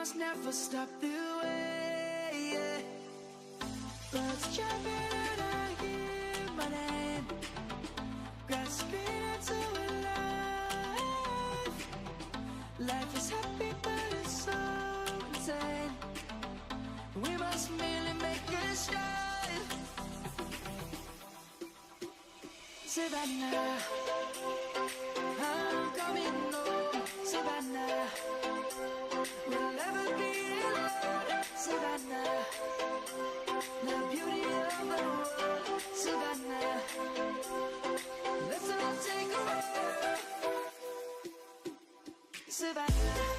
must never stop the way, yeah. Birds chirping and I hear my name, grasping into a life. Life is happy but it's so insane. We must merely make a start. Savannah, I'm coming home. Savannah, we'll never be alone. Savannah, the beauty of the world. Savannah, let's all take a walk. Savannah.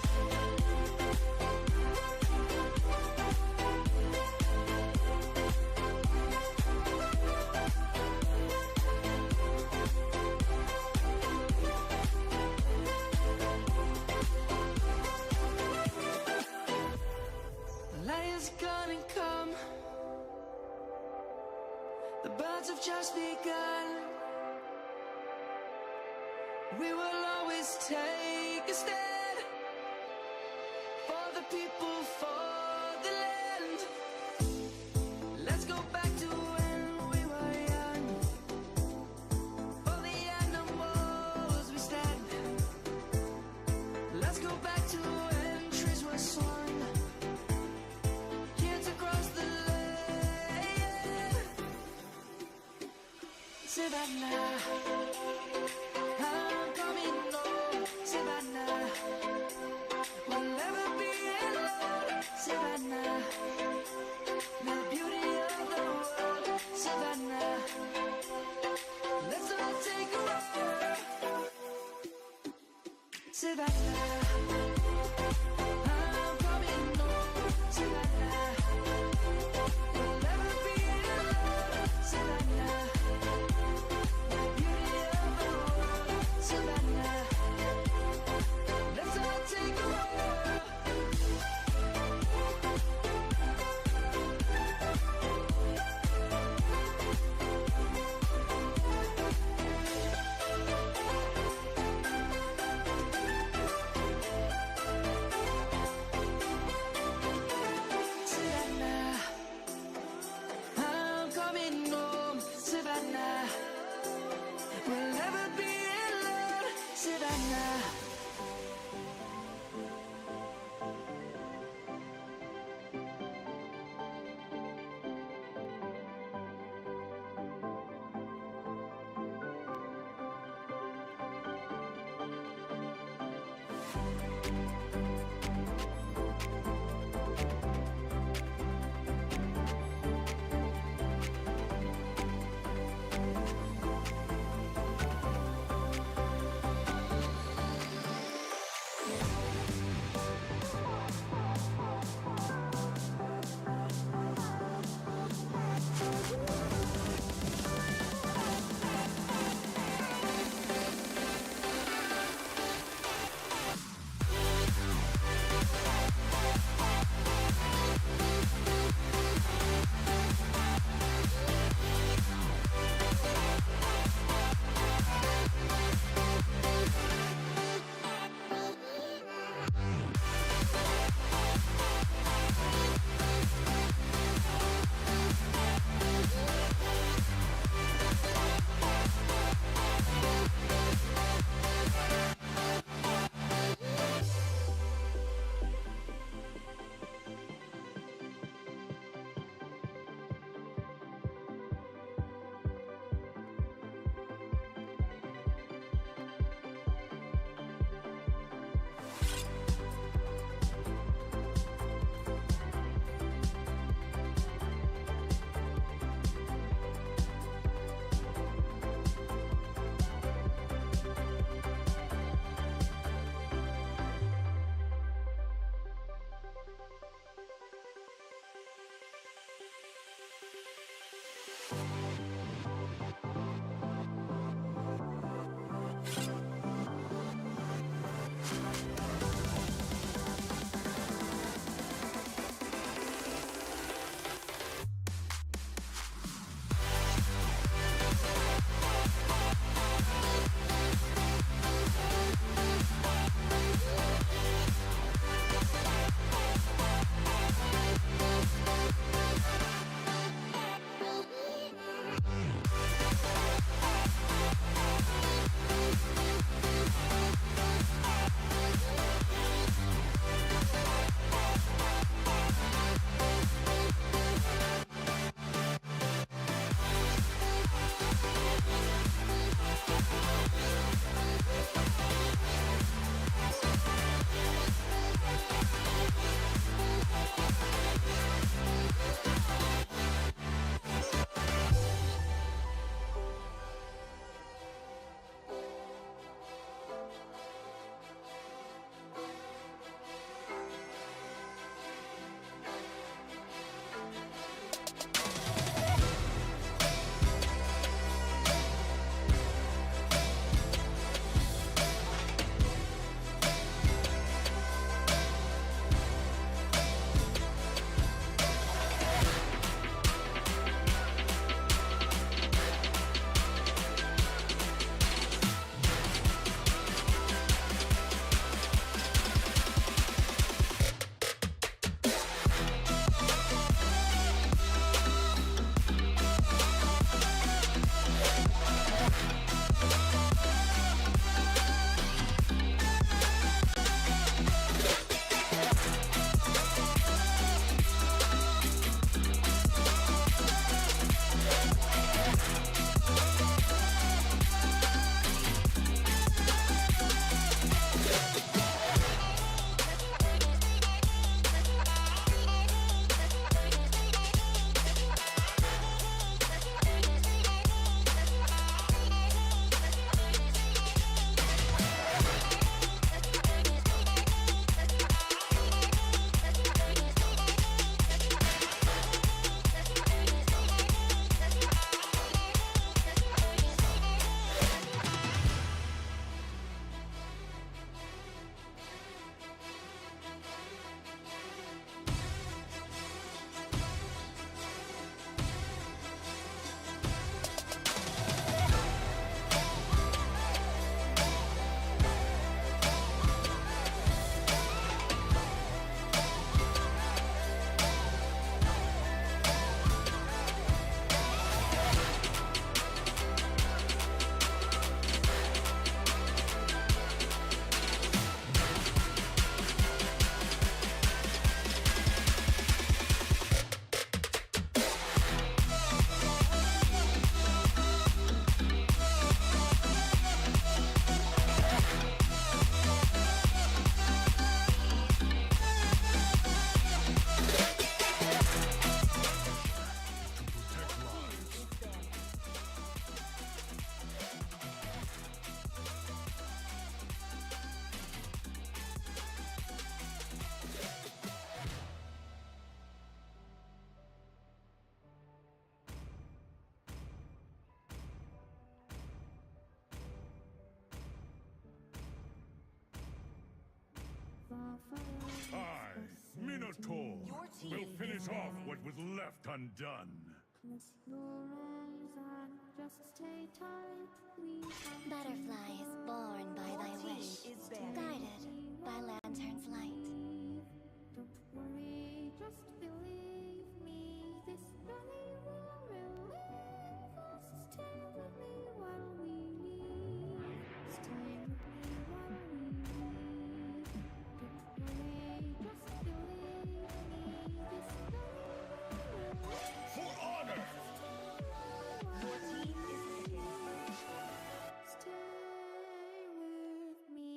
Just begun. We will always take a stand for the people, for the land. Let's go back to when we were young. For the animals we stand. Let's go back to when trees were swung. Here to cross the Savannah, I'm coming home. Savannah, we'll never be alone. Savannah, the beauty of the world. Savannah, let's all take a walk. Savannah. I, Minotaur, will finish off what was left undone. Butterflies born by thy wish, guided by lantern's light. Don't worry, just believe me. This journey will relieve us. Stay with me while we leave. Stay with me while we leave. Don't worry, just believe me. This journey will relieve. For honor! Your team is picking. Stay with me.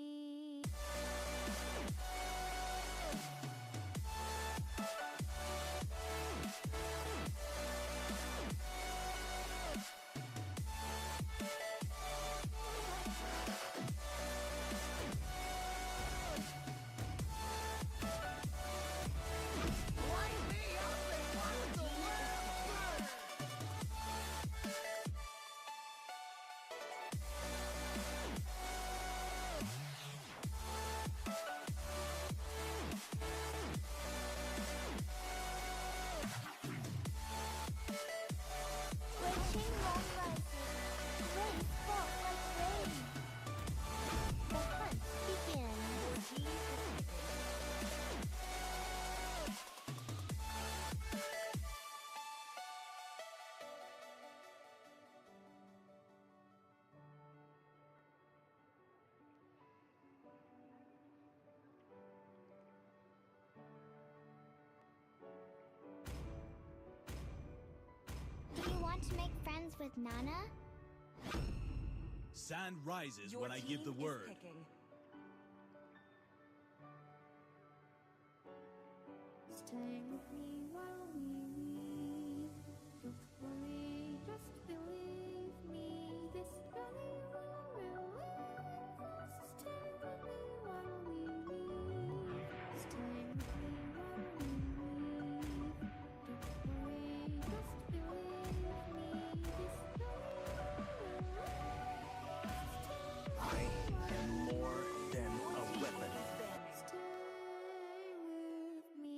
Wishing long rises, rain falls like rain. The hunt begins. Do you want to make friends with Nana? Sand rises when I give the word. Stay with me while we leave. Don't worry, just believe me. This journey will relieve us. Stay with me while we leave. Stay with me while we leave. Don't worry, just believe me. This journey will relieve us. I am more than a weapon. Stay with me.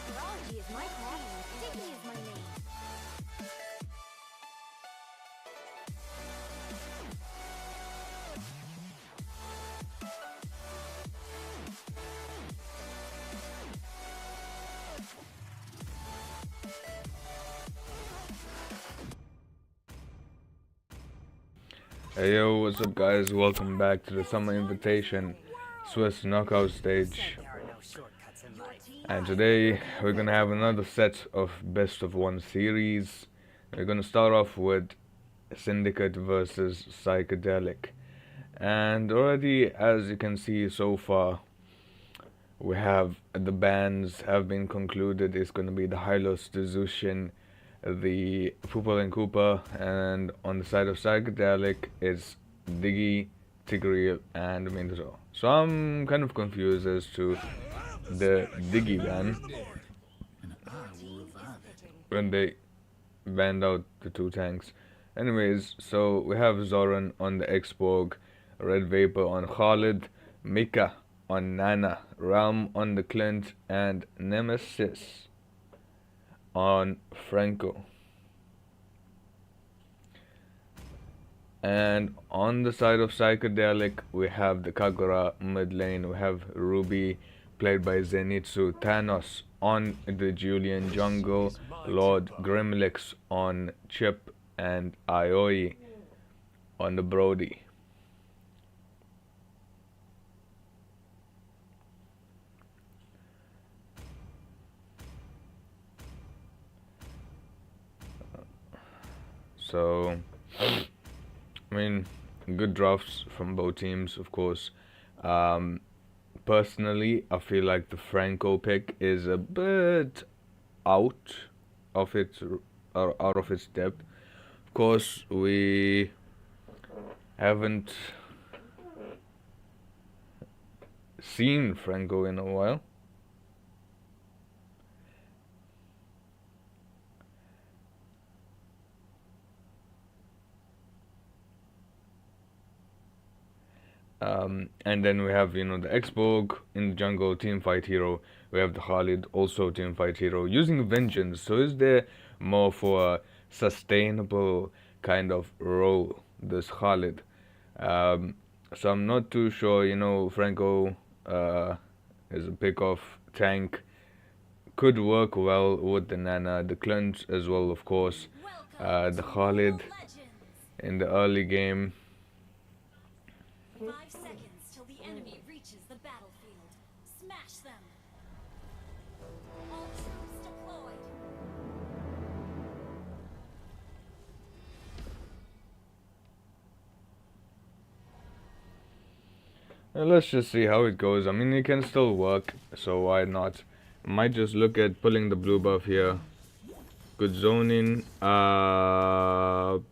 Grande is my call. Diggity is my name. Hey yo, what's up guys? Welcome back to the Summer Invitation Swiss Knockout stage. And today we're gonna have another set of best of one series. We're gonna start off with Syndicate versus Psychedelic. And already, as you can see so far, we have the bands have been concluded. It's gonna be the Hylos, the Zushin, the Pupil and Cooper, and on the side of Psychedelic it's Diggy, Tigreal, and Minotaur. So I'm kind of confused as to the Diggy band when they banned out the two tanks. Anyways, so we have Zoran on the Xborg, Red Vapor on Khalid, Mika on Nana, Realm on the Clint, and Nemesis on Franco. And on the side of Psychedelic, we have the Kagura mid lane, we have Ruby, played by Zenitsu, Thanos on the Julian jungle, Lord Grimlix on Chip, and Aoi on the Brody. So, I mean, good drafts from both teams, of course. Personally, I feel like the Franco pick is a bit out of its depth. Of course, we Haven't seen Franco in a while. And then we have, the Xborg in the jungle, teamfight hero. We have the Khalid, also teamfight hero, using Vengeance. So is there more for a sustainable kind of role, this Khalid? So I'm not too sure, Franco is a pick-off tank. Could work well with the Nana, the Clint as well, of course. The Khalid in the early game. 5 seconds till the enemy reaches the battlefield. Smash them. All troops deployed. Let's just see how it goes. I mean, it can still work, so why not? Might just look at pulling the blue buff here. Good zoning. That's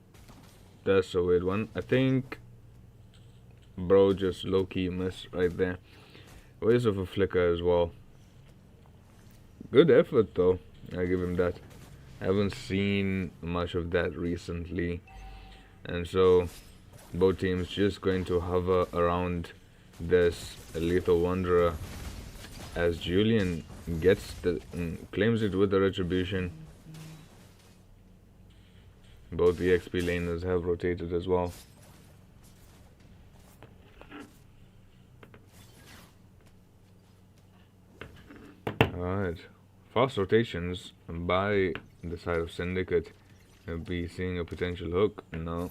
a weird one. I think bro just low-key missed right there. Waste of a flicker as well. Good effort though, I give him that. I haven't seen much of that recently, and so both teams just going to hover around this lethal wanderer as Julian gets the claims it with the retribution. Both the XP laners have rotated as well. Alright, fast rotations by the side of Syndicate. We'll be seeing a potential hook. No.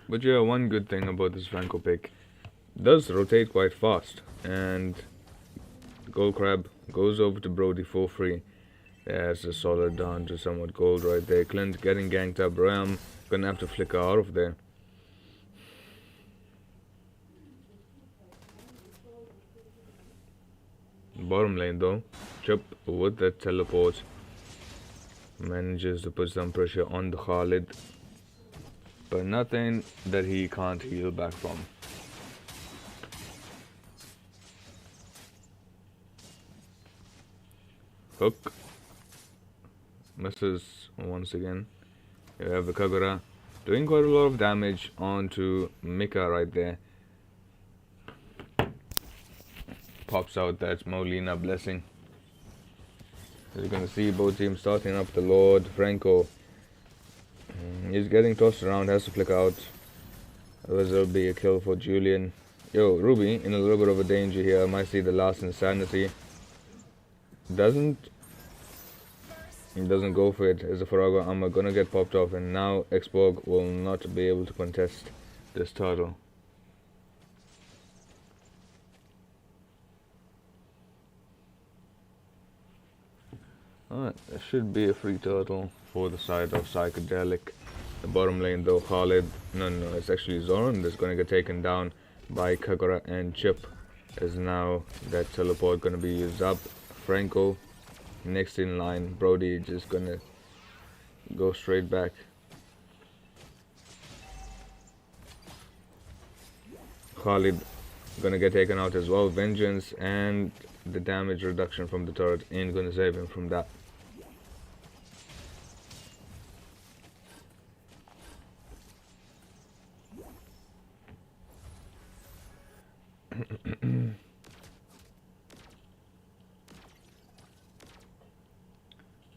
But yeah, one good thing about this Franco pick, does rotate quite fast, and Gold Crab goes over to Brody for free. There's a solid down to somewhat gold right there. Clint getting ganked up. Ram gonna have to flicker out of there. Bottom lane though, Chip with that teleport manages to put some pressure on the Khalid, but nothing that he can't heal back from. Hook misses once again. You have the Kagura doing quite a lot of damage onto Mika right there. Pops out that Molina blessing. As you're gonna see both teams starting up the Lord. Franco, he's getting tossed around, has to flick out. Otherwise there'll be a kill for Julian. Yo, Ruby in a little bit of a danger here. Might see the last insanity. Doesn't go for it as a Farago armor gonna get popped off, and now Xborg will not be able to contest this turtle. Alright, there should be a free turtle for the side of Psychedelic. The bottom lane though, Khalid, no, it's actually Zoran that's gonna get taken down by Kagura and Chip, as now that teleport gonna be used up. Franco next in line. Brody just gonna go straight back. Khalid gonna get taken out as well. Vengeance and the damage reduction from the turret ain't gonna save him from that.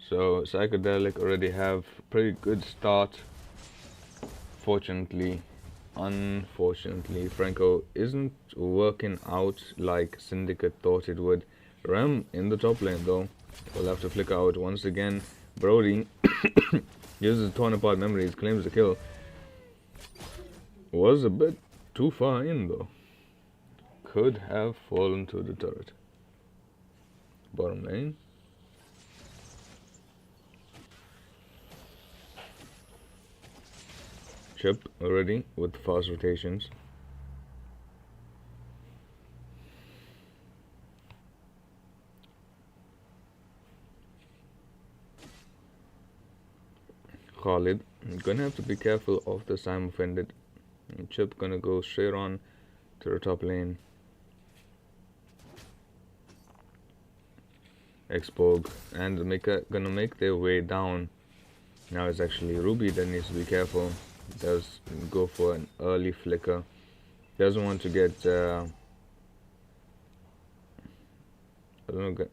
So Psychedelic already have pretty good start. Unfortunately, Franco isn't working out like Syndicate thought it would. Ram in the top lane though will have to flicker out once again. Brody uses torn apart memories, claims the kill. Was a bit too far in though. Could have fallen to the turret. Bottom lane. chip already with fast rotations. Khalid, gonna have to be careful of this. I'm offended. Chip gonna go straight on to the top lane. Xpog and gonna make their way down. Now it's actually Ruby that needs to be careful. Does go for an early flicker. Doesn't want to get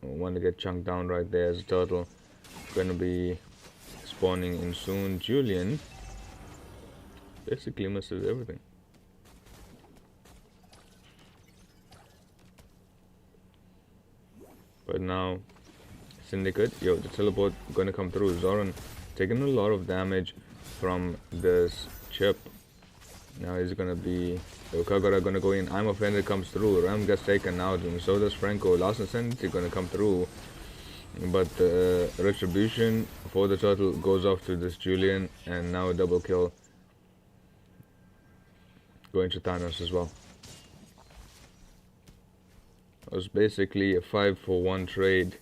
want to get chunked down right there as a turtle. Gonna be spawning in soon. Julian basically misses everything. But now Syndicate, yo, the teleport gonna come through. Zoran taking a lot of damage from this chip. Now he's gonna be, yo, Kagura gonna go in. I'm offended comes through. Ram gets taken out, and so does Franco. Last Ascendancy gonna come through. But retribution for the turtle goes off to this Julian, and now a double kill going to Thanos as well. It was basically a 5-for-1 trade.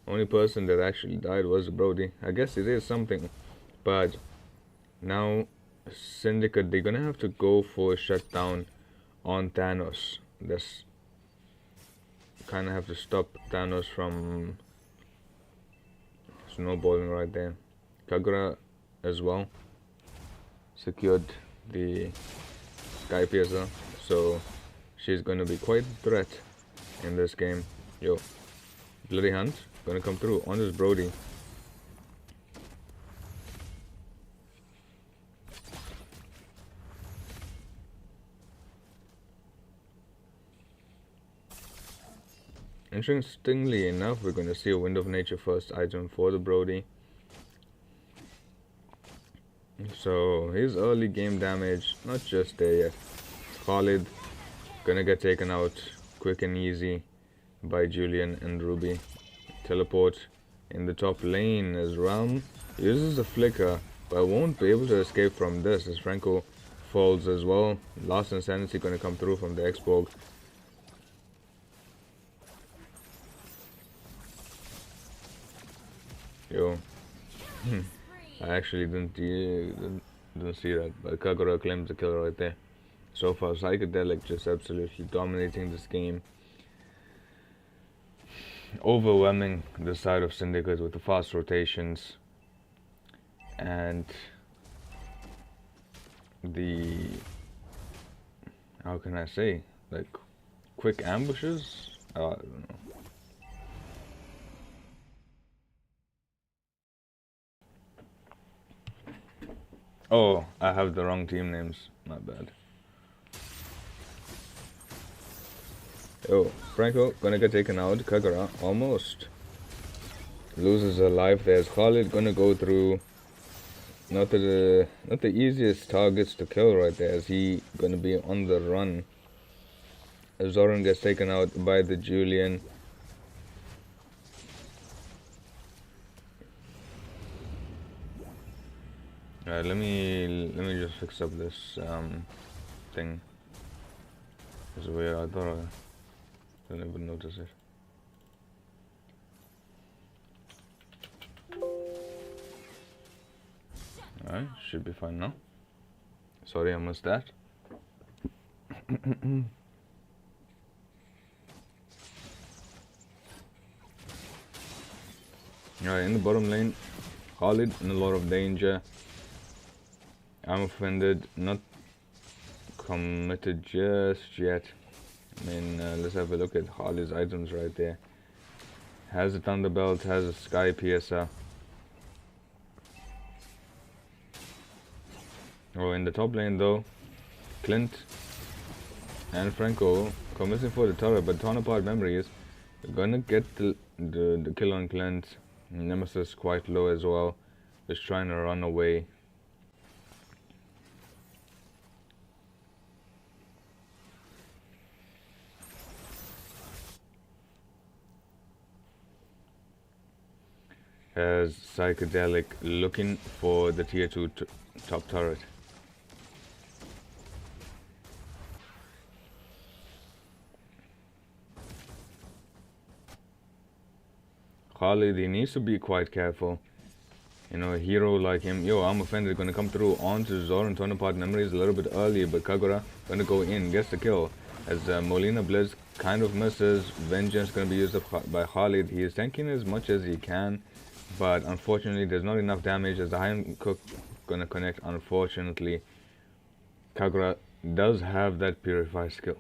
Only person that actually died was Brody. I guess it is something, but now Syndicate, they're gonna have to go for a shutdown on Thanos. This kind of have to stop Thanos from snowballing right there. Kagura as well secured the Sky Piercer, so she's gonna be quite a threat in this game. Yo, Bloody Hunt gonna come through on this Brody. Interestingly enough, we're going to see a Wind of Nature first item for the Brody. So his early game damage, not just there yet. Khalid gonna get taken out quick and easy by Julian and Ruby. Teleport in the top lane as Realm uses a flicker, but won't be able to escape from this as Franco falls as well. Last Insanity gonna come through from the Xpog. Yo, I actually didn't see that, but Kagura claims the kill right there. So far, Psychedelic just absolutely dominating this game, overwhelming the side of Syndicate with the fast rotations and the, how can I say, like quick ambushes. I don't know. Oh, I have the wrong team names. My bad. Yo, Franco gonna get taken out. Kagura almost loses a life. There's Khalid gonna go through. Not the easiest targets to kill right there, as he gonna be on the run. Zoran gets taken out by the Julian. Alright, let me just fix up this thing. It's weird. I thought I didn't even notice it. Alright, should be fine now. Sorry I missed that. Alright, in the bottom lane, Khalid in a lot of danger. I'm offended, not committed just yet. I mean, let's have a look at Khalid's items right there. Has a Thunderbelt, has a Sky Piercer. Oh, in the top lane though, Clint and Franco committing for the turret, but torn apart memories. Gonna get the kill on Clint. Nemesis quite low as well, just trying to run away. As Psychedelic looking for the tier 2 top turret. Khalid, he needs to be quite careful. You know, a hero like him. Yo, I'm offended. Gonna come through onto Zoran, torn apart memories a little bit early, but Kagura gonna go in, gets the kill. As Molina Blizz kind of misses. Vengeance gonna be used up by Khalid. He is tanking as much as he can, but unfortunately there's not enough damage as the Iron Cook gonna connect. Unfortunately, Kagura does have that Purify skill.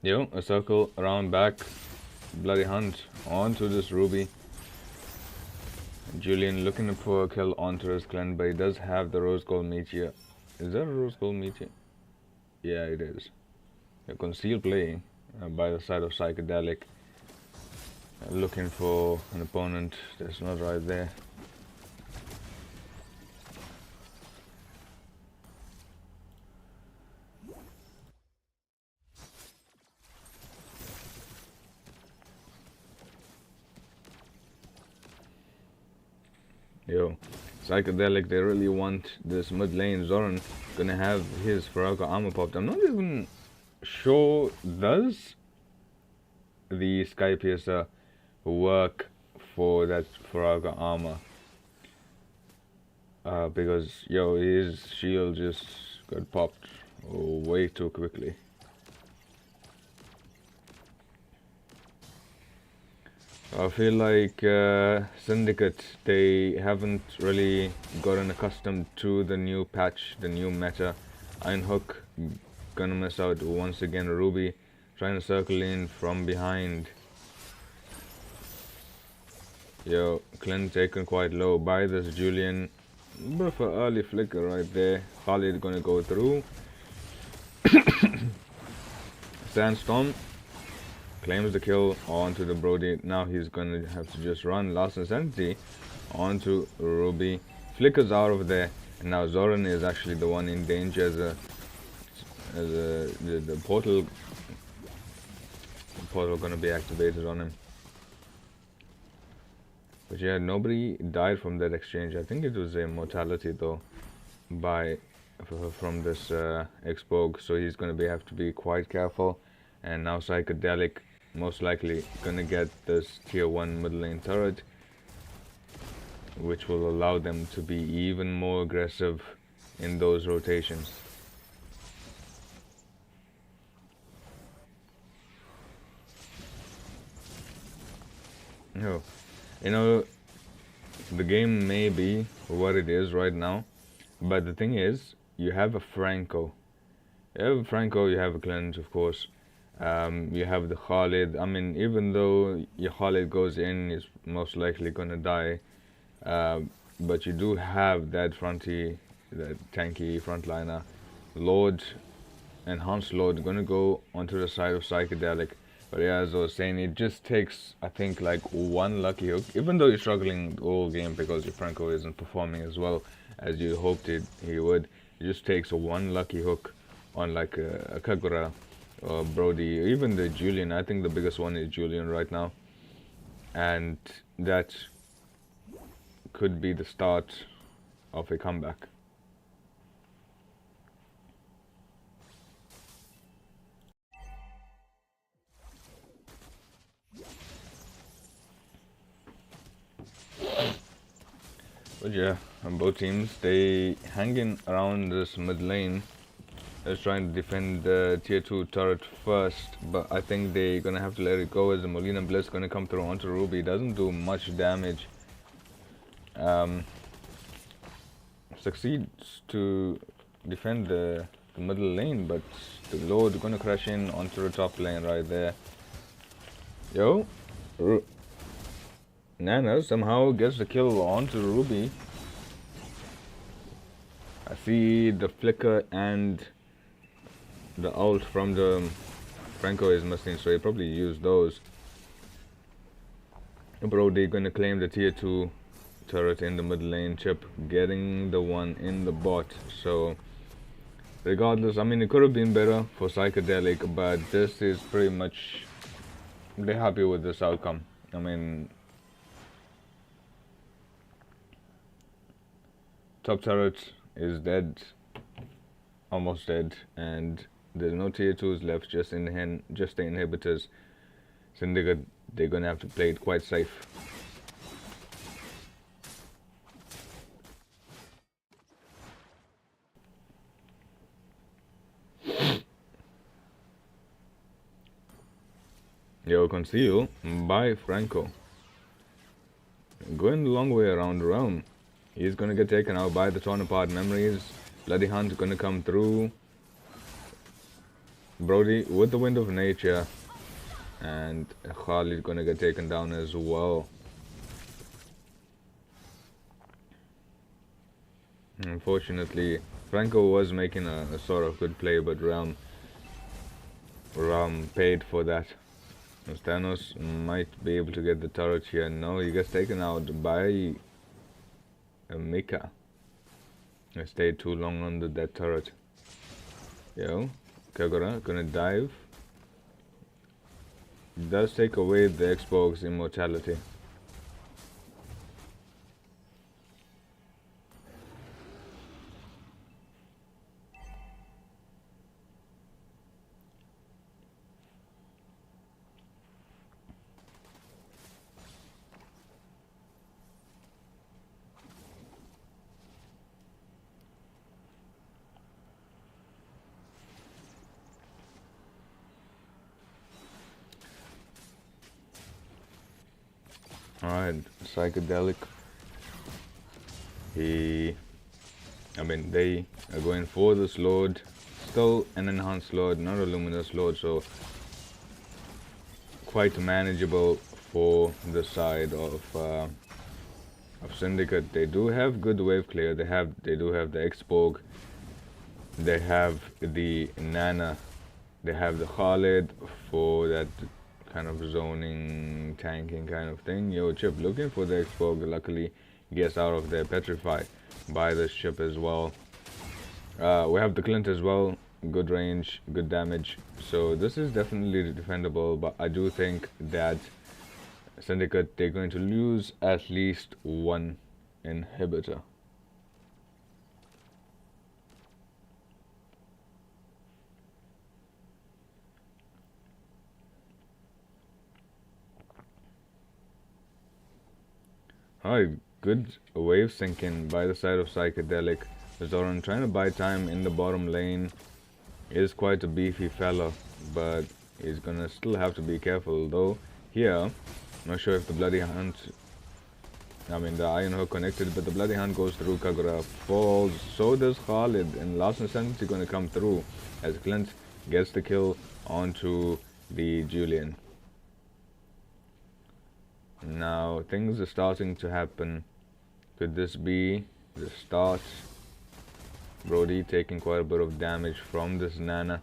Yo, a circle around back, bloody hunt onto this Ruby. Julian looking for a kill onto his clan, but he does have the Rose Gold Meteor. Is that a Rose Gold Meteor? Yeah, it is. A concealed play by the side of Psychedelic. Looking for an opponent that's not right there. Yo, Psychedelic, they really want this mid lane. Zoran gonna have his Faraka armor popped. I'm not even sure, does the Sky Piercer work for that Faraka armor? Because, yo, his shield just got popped way too quickly. I feel like Syndicate, they haven't really gotten accustomed to the new patch, the new meta. Iron Hook gonna miss out once again. Ruby trying to circle in from behind. Yo, Clint taken quite low by this Julian. Bit of an early flicker right there. Khalid gonna go through. Sandstorm claims the kill onto the Brody. Now he's gonna have to just run. Last Insanity onto Ruby. Flickers out of there, and now Zoran is actually the one in danger as the portal gonna be activated on him. But yeah, nobody died from that exchange. I think it was a mortality though, from this Xbogue. So he's gonna have to be quite careful. And now Psychedelic most likely gonna get this tier 1 mid lane turret, which will allow them to be even more aggressive in those rotations. Oh, you know, the game may be what it is right now, but the thing is, you have a Franco. You have a Franco, you have a Clint, of course. You have the Khalid. I mean, even though your Khalid goes in, he's most likely gonna die. But you do have that that tanky frontliner. Lord, Enhanced Lord, gonna go onto the side of Psychedelic. But yeah, as I was saying, it just takes, I think, like one lucky hook. Even though you're struggling the whole game because your Franco isn't performing as well as you hoped he would. It just takes one lucky hook on like a Kagura or Brody, even the Julian. I think the biggest one is Julian right now. And that could be the start of a comeback. But yeah, on both teams, they hanging around this mid lane. They're trying to defend the tier 2 turret first, but I think they're gonna have to let it go as the Molina Bliss gonna come through onto Ruby. Doesn't do much damage. Succeeds to defend the middle lane, but the Lord gonna crash in onto the top lane right there. Yo, Nana somehow gets the kill onto Ruby. I see the flicker and the ult from the Franco is missing, so he probably used those. Brody gonna claim the tier 2 turret in the mid lane. Chip getting the one in the bot. So regardless, I mean, it could have been better for Psychedelic, but this is pretty much, they're happy with this outcome. I mean, top turret is dead, almost dead, and There's no tier 2s left, just just the inhibitors. Syndicate, they're gonna have to play it quite safe. Yo, conceal by Franco. Going the long way around the realm. He's gonna get taken out by the torn apart memories. Bloody Hunt gonna come through. Brody with the wind of nature. And Khalid gonna get taken down as well. Unfortunately, Franco was making a sort of good play, but Realm paid for that. Thanos might be able to get the turret here. No, he gets taken out by Mika. I stayed too long under that turret. Yo, Kagura gonna dive. Does take away the Xbox immortality. Alright, Psychedelic. They are going for this Lord. Still an enhanced Lord, not a luminous Lord, so quite manageable for the side of Syndicate. They do have good wave clear. They do have the Xborg. They have the Nana. They have the Khalid for that kind of zoning, tanking kind of thing. Yo, Chip looking for the Xborg. Luckily, gets out of there, petrified by this ship as well. We have the Clint as well. Good range, good damage. So this is definitely defendable, but I do think that Syndicate, they're going to lose at least one inhibitor. Alright, good wave sinking by the side of Psychedelic. Zoran trying to buy time in the bottom lane. Is quite a beefy fella, but he's gonna still have to be careful though. Here, not sure if the Bloody Hunt, the Iron Hook connected, but the Bloody Hunt goes through. Kagura falls, so does Khalid, and last instance gonna come through as Clint gets the kill onto the Julian. Now things are starting to happen. Could this be the start? Brody taking quite a bit of damage from this Nana.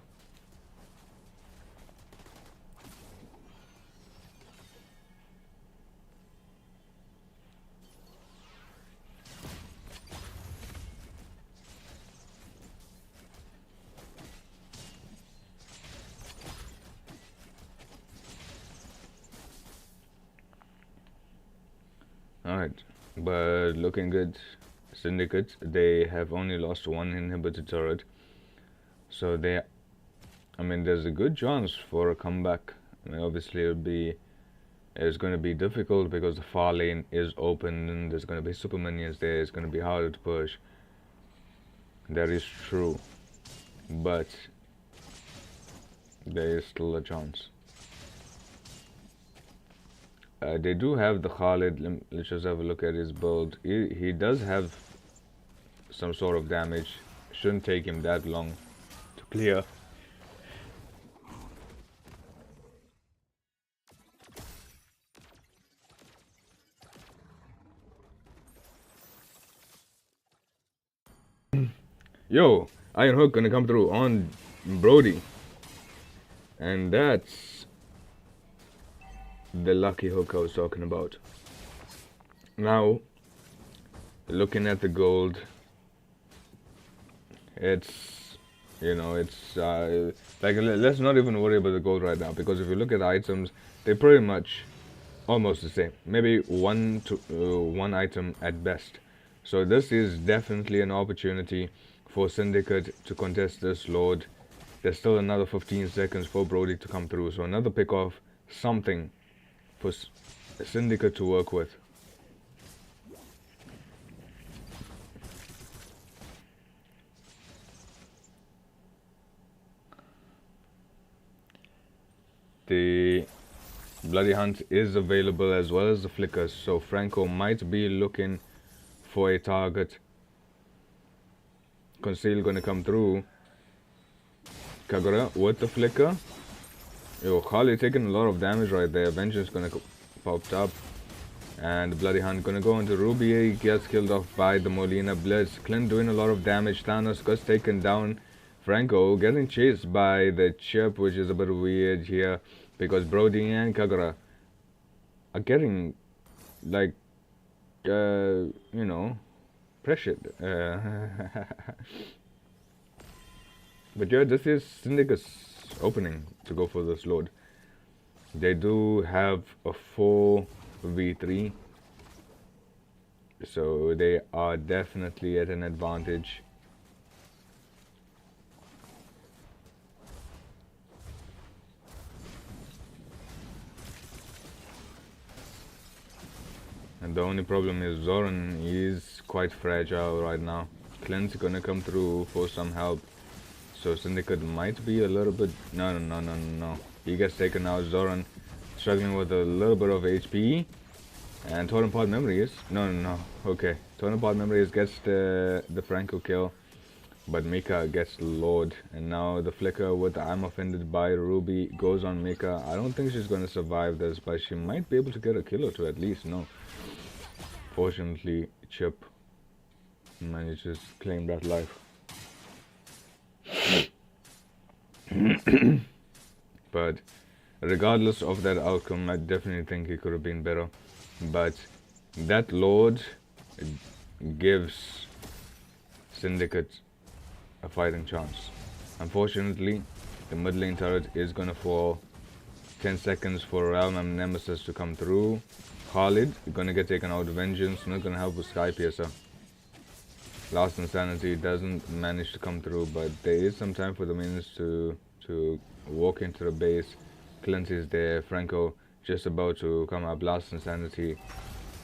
Alright, but looking good. Syndicate, they have only lost one inhibitor turret, so there's a good chance for a comeback. Obviously it's going to be difficult because the far lane is open and there's going to be super minions there. It's going to be harder to push. That is true, but there is still a chance. They do have the Khalid. Let's just have a look at his build. He does have some sort of damage. Shouldn't take him that long to clear. Yo, Iron Hook gonna come through on Brody. And that's the lucky hook I was talking about. Now, looking at the gold, it's like, let's not even worry about the gold right now, because if you look at the items, they're pretty much almost the same. Maybe one item at best. So this is definitely an opportunity for Syndicate to contest this Lord There's still another 15 seconds for Brody to come through. So another pick off, something for Syndicate to work with. The Bloody Hunt is available as well as the flickers, so Franco might be looking for a target. Conceal gonna come through. Kagura with the flicker. Yo, Harley taking a lot of damage right there. Vengeance gonna popped up. And the Bloody Hunt gonna go into Ruby. He gets killed off by the Molina Blitz. Clint doing a lot of damage. Thanos gets taken down. Franco getting chased by the chip, which is a bit weird here because Brody and Kagura are getting like you know, pressured. But yeah, this is Syndicate's opening to go for this load. They do have a 4v3, so they are definitely at an advantage. And the only problem is Zoran is quite fragile right now. Clint's gonna come through for some help. So Syndicate might be a little bit... No. He gets taken out. Zoran struggling with a little bit of HP. And Totem Pod Memories. No. Okay. Totem Pod Memories gets the Franco kill. But Mika gets Lord. And now the flicker with the I'm offended by Ruby goes on Mika. I don't think she's gonna survive this, but she might be able to get a kill or two at least. No. Fortunately, Chip manages to claim that life. But regardless of that outcome, I definitely think he could have been better. But that Lord gives Syndicate a fighting chance. Unfortunately, the mid lane turret is gonna fall. 10 seconds for Realm and Nemesis to come through. Khalid gonna get taken out. Vengeance not gonna help with Sky Piercer. Last Insanity doesn't manage to come through, but there is some time for the minions to walk into the base. Clint is there. Franco just about to come up. Last Insanity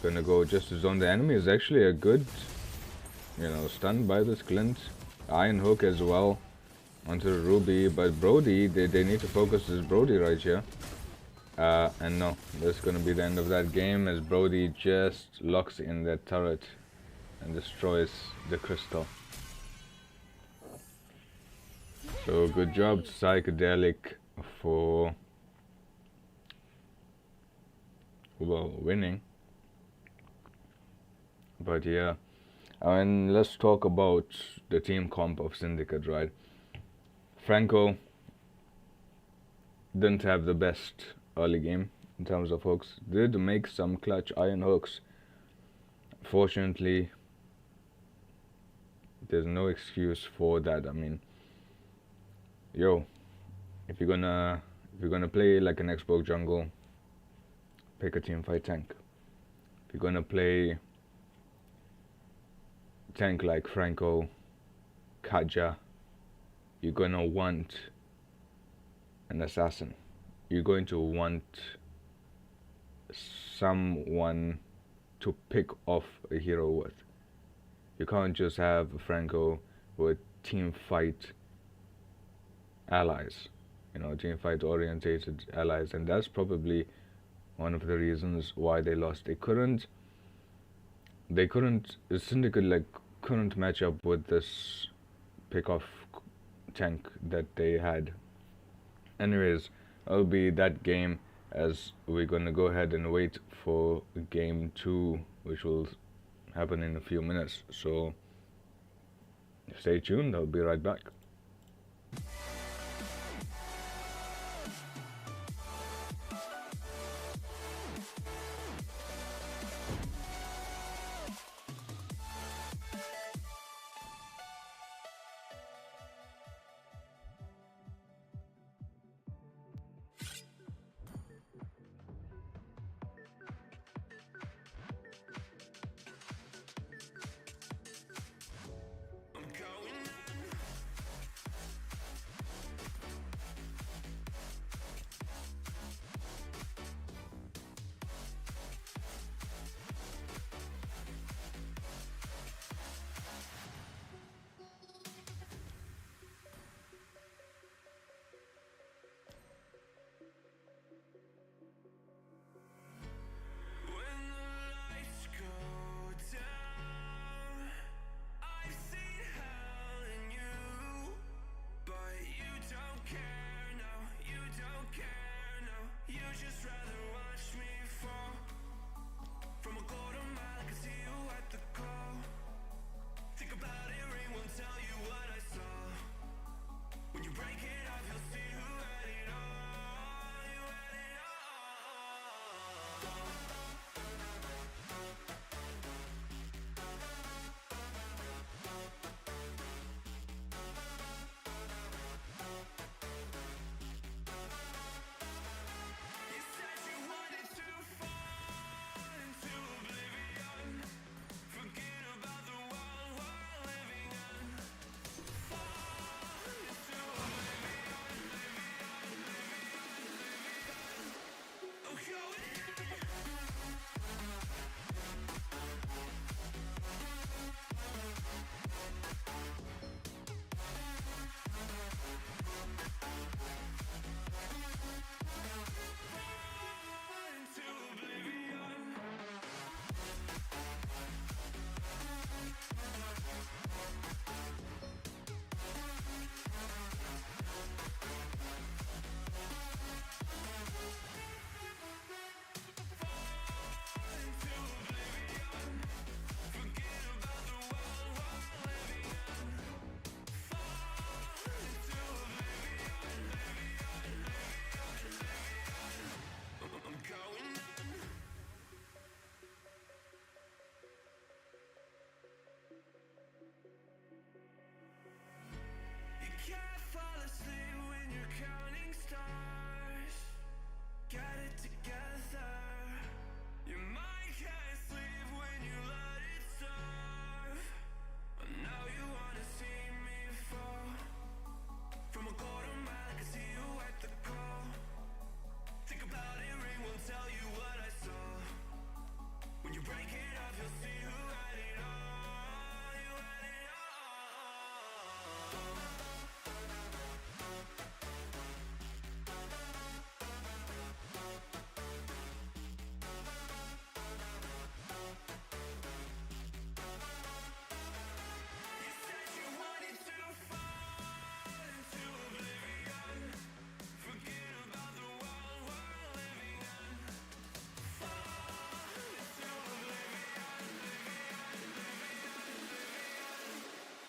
gonna go just to zone. The enemy is actually a good, you know, stunned by this Clint. Iron Hook as well onto the Ruby, but Brody, they need to focus this Brody right here. And no, that's gonna be the end of that game as Brody just locks in that turret and destroys the crystal. So good job Psychedelic for winning. But yeah, and let's talk about the team comp of Syndicate, right? Franco didn't have the best early game in terms of hooks. Did make some clutch iron hooks. Fortunately, there's no excuse for that. I mean, yo, if you're gonna play like an Xbox jungle, pick a team fight tank. If you're gonna play tank like Franco, Kaja, you're gonna want an assassin. You're going to want someone to pick off a hero with. You can't just have Franco with team fight allies, you know, team fight orientated allies, and that's probably one of the reasons why they lost. They couldn't the Syndicate like couldn't match up with this pick off tank that they had. Anyways, it'll be that game as we're gonna go ahead and wait for game 2, which will happen in a few minutes. So stay tuned, I'll be right back. counting stars, got it together. Your mind can't sleep when you let it serve. Now you wanna see me fall. From a quarter mile, I can see you at the call. Think about it, ring won't tell you what I saw. When you break it up, you'll see who had it all. You had it all. You said you wanted to fall into oblivion. Forget about the world we're living in. Fall into oblivion,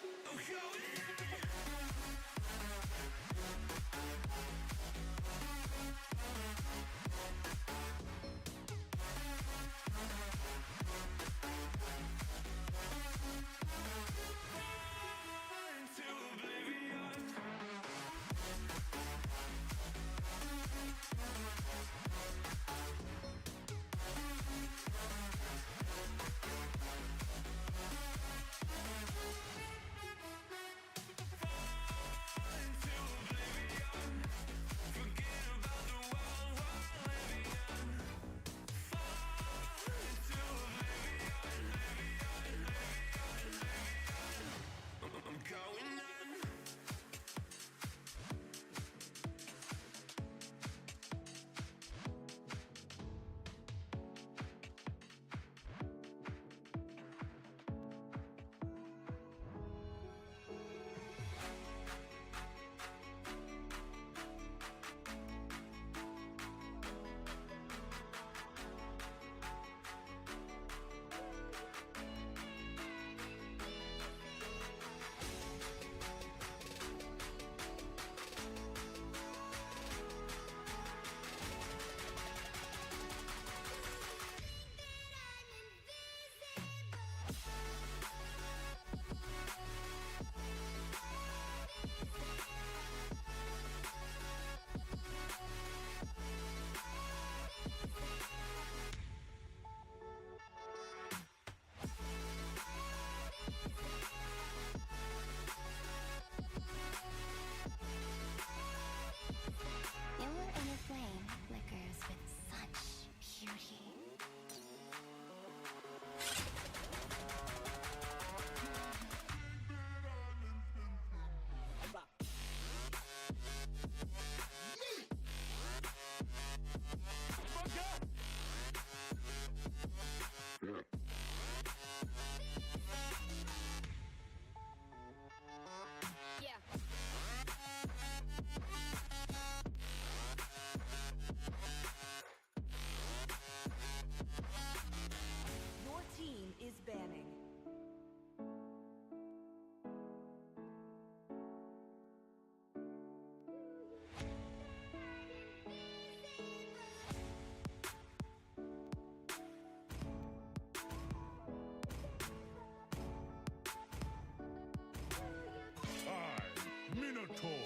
I'm going in. Into oblivion. Into oblivion. Forget about the world we're living in. Fall into oblivion, I'm going in. Your inner flame flickers with such beauty. Yeah. Your team is banning. I, Minotaur,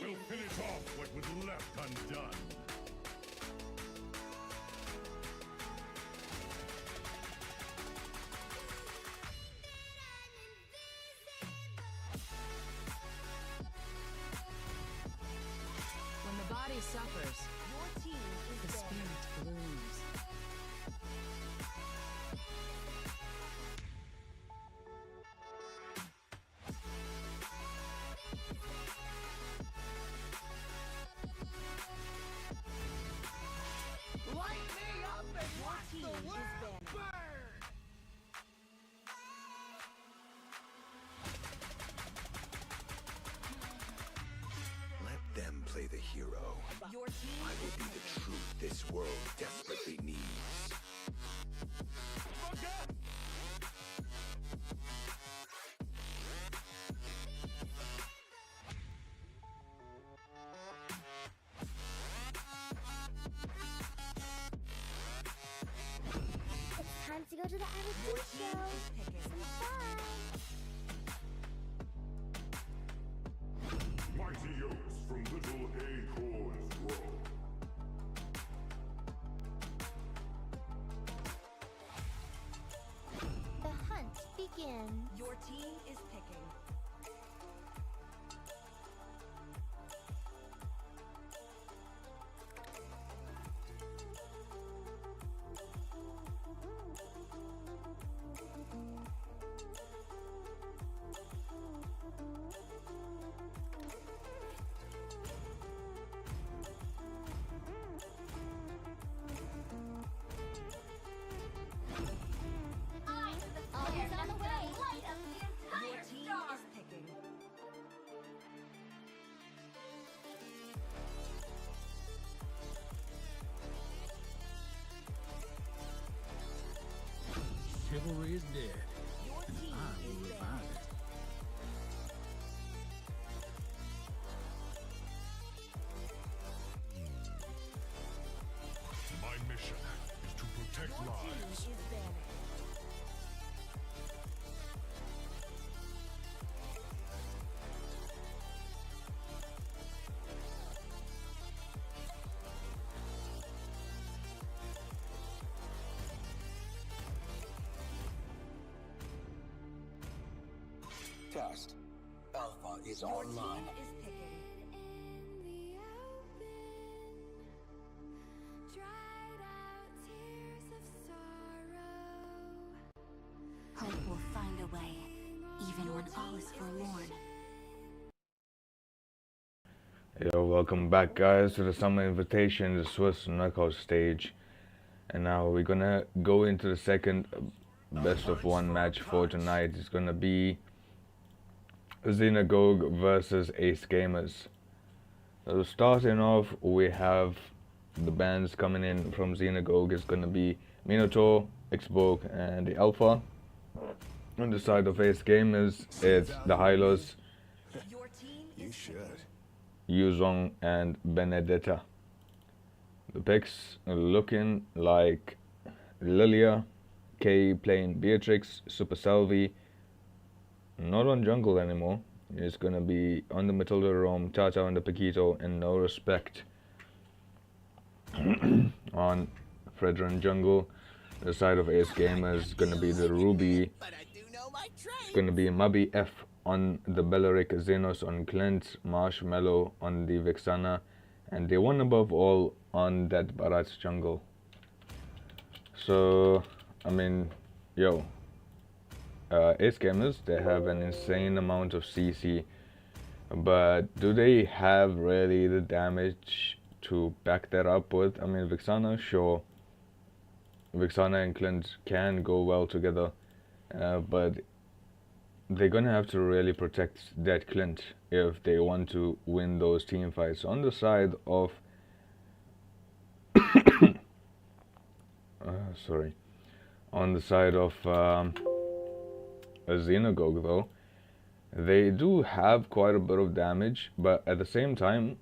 will finish off what was left undone. When the body suffers, Your team the is banning. spirit blooms. Light me up and watch team the is world banning. burn! Let them play the hero. Your team I will is be banning. the truth this world desperately needs. It's time to go to the Your Average team Show. is picking. Some fun. Mighty oaks from little age Your team is picking. Always on the way. Your team is picking. Chivalry is dead. Your team I will is revive banned. it. My mission is to protect Your team lives. is banning. Test. Alpha is Your online. team is picking. In the open, dried out tears of sorrow. Hope will find a way, even when all is forlorn. Yo, welcome back guys to the Summer Invitation, the Swiss knockout stage. And now we're gonna go into the second best of one match for tonight. It's gonna be Xenagogue versus Ace Gamers. So starting off, we have the bands coming in from Xenagogue. It's gonna be Minotaur, Xbogue, and the Alpha. On the side of Ace Gamers, it's the Hylos, Your team You is should. Yuzong, and Benedetta. The picks are looking like Lilia, Kay playing Beatrix, Super Salvi, not on jungle anymore. It's gonna be on the Matilda Rome, Tata on the Paquito, and No Respect on Fredrin jungle. The side of Ace Gamers is gonna be the Ruby. It's gonna be Mabi F on the Belleric, Xenos on Clint, Marshmallow on the Vexana, and the one above all on that Barat jungle. So, I mean, yo, Ace Gamers, they have an insane amount of CC, but do they have really the damage to back that up with? I mean, Vexana, sure, Vexana and Clint can go well together, but they're gonna have to really protect that Clint if they want to win those team fights. On the side of sorry, on the side of a Xenagogue though, they do have quite a bit of damage, but at the same time,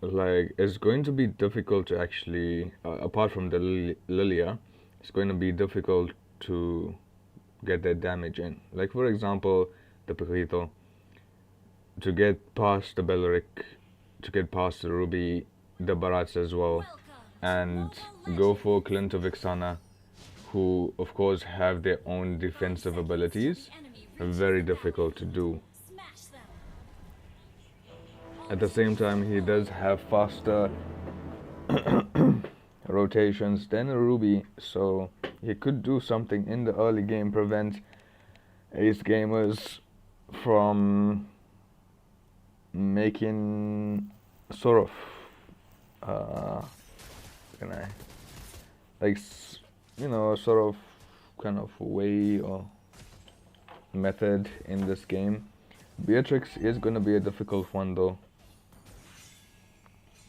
like, it's going to be difficult to actually, apart from the Lilia, it's going to be difficult to get that damage in. Like, for example, the Paquito, to get past the Belleric, to get past the Ruby, the Barats as well, and go for Clint of Ixana, who of course have their own defensive abilities, very difficult to do. At the same time, he does have faster rotations than a Ruby, so he could do something in the early game, prevent Ace Gamers from making sort of sort of kind of way or method in this game. Beatrix is gonna be a difficult one though.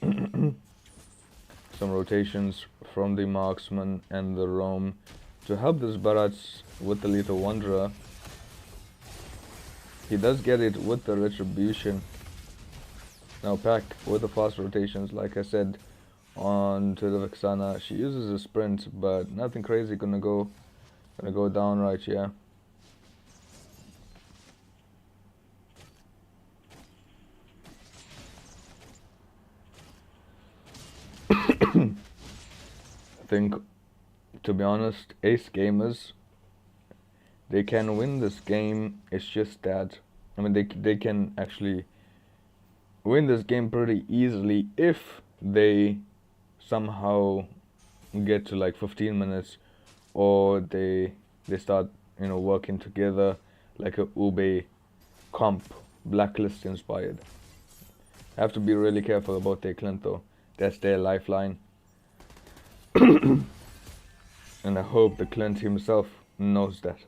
Some rotations from the Marksman and the Rome to help this Barats with the Lethal Wanderer. He does get it with the Retribution. Now Pack with the fast rotations, like I said, on to the Vexana. She uses a sprint, but nothing crazy gonna go down right here. I think, to be honest, Ace Gamers, they can win this game. It's just that, I mean, they can actually win this game pretty easily if they somehow get to like 15 minutes, or they start, you know, working together like a Ube comp, Blacklist inspired. Have to be really careful about their Clint though. That's their lifeline. And I hope the Clint himself knows that.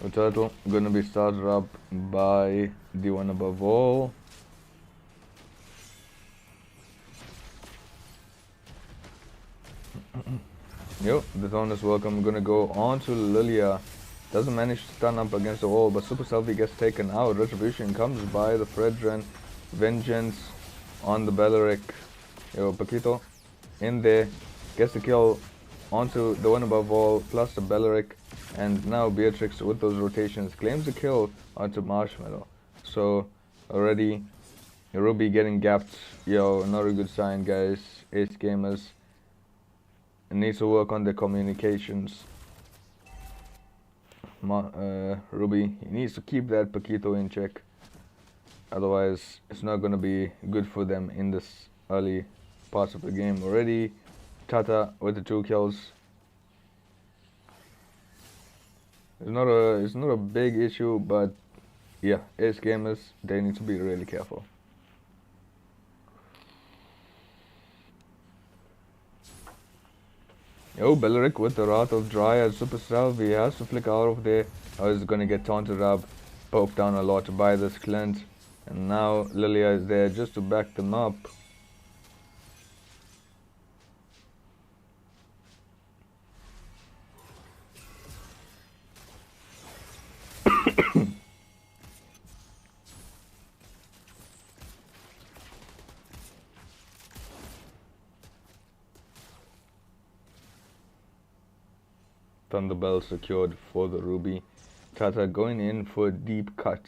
The turtle gonna be started up by the one above all. Yo, the tone is welcome. Gonna go on to Lilia. Doesn't manage to stun up against the wall, but Super Selfie gets taken out. Retribution comes by the Fredren. Vengeance on the Belleric. Yo, Paquito in there. Gets the kill onto the one above all, plus the Belleric. And now Beatrix with those rotations claims the kill onto Marshmallow. So already Ruby getting gapped. Yo, not a good sign, guys. Ace Gamers needs to work on their communications. Ruby needs to keep that Paquito in check. Otherwise, it's not gonna be good for them in this early parts of the game. Already, Tata with the 2 kills. It's not a big issue, but yeah, Ace Gamers, they need to be really careful. Yo, Belleric with the Wrath of Dryad. Super Salvi has to flick out of there. Oh, he's gonna get taunted up, poked down a lot by this Clint. And now Lilia is there just to back them up. Thunderbell secured for the Ruby. Tata going in for a deep cut,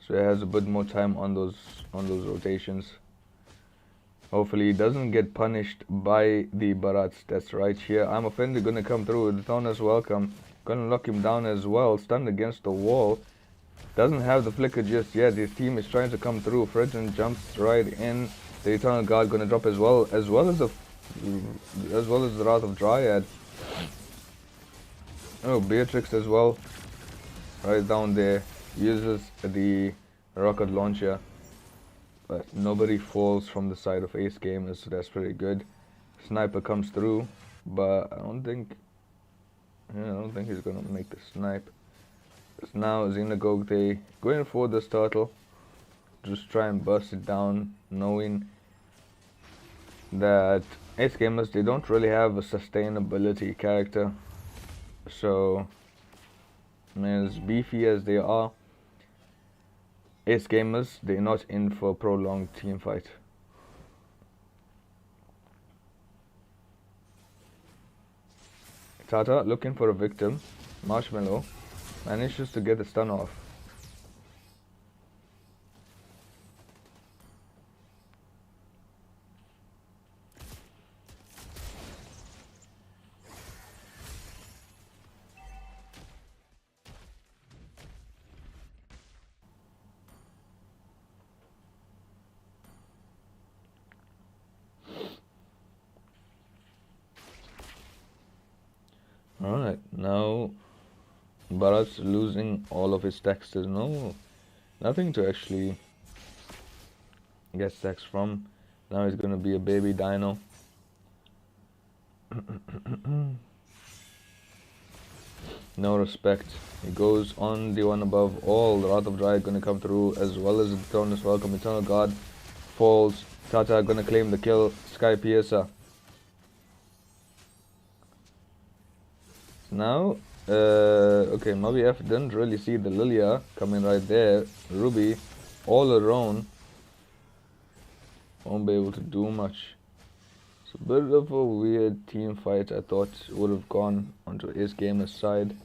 so he has a bit more time on those rotations. Hopefully he doesn't get punished by the Barats. That's right here. I'm offended gonna come through. The Thorn is welcome. Gonna lock him down as well. Stunned against the wall. Doesn't have the flicker just yet. His team is trying to come through. Fredgen jumps right in. The Eternal Guard gonna drop as well as the Wrath of Dryad. Oh, Beatrix as well, right down there, uses the rocket launcher, but nobody falls from the side of Ace Gamers, so that's pretty good. Sniper comes through, but I don't think he's gonna make the snipe. It's now Xenagogue, they going for this turtle, just try and burst it down, knowing that Ace Gamers, they don't really have a sustainability character. So, as beefy as they are, Ace Gamers, they're not in for a prolonged team fight. Tata looking for a victim. Marshmallow manages to get the stun off. Alright, now Bharat's losing all of his stacks. There's nothing to actually get stacks from. Now he's gonna be a baby dino. No respect. He goes on the one above all. The Wrath of Dryad gonna come through, as well as the Throne is welcome. Eternal Guard falls. Tata gonna claim the kill. Sky Piercer. Now, okay, Mavi F didn't really see the Lilia coming right there. Ruby, all alone, won't be able to do much. It's a bit of a weird team fight. I thought would have gone onto Ace Gamer's side.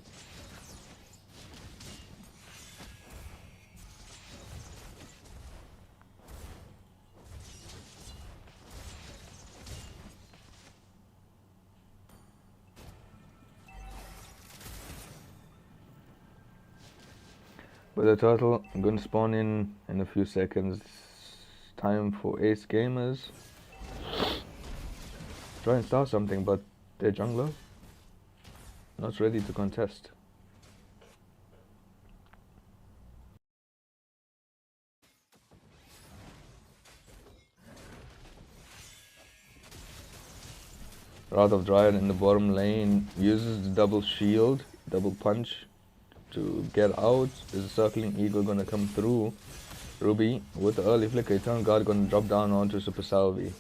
With the turtle, I'm gonna spawn in a few seconds. Time for Ace Gamers. Try and start something, but their jungler not ready to contest. Wrath of Dryad in the bottom lane uses the double shield, double punch to get out. Is a circling eagle gonna come through? Ruby with the early flicker, Eternal Guard gonna drop down onto Super Salvi.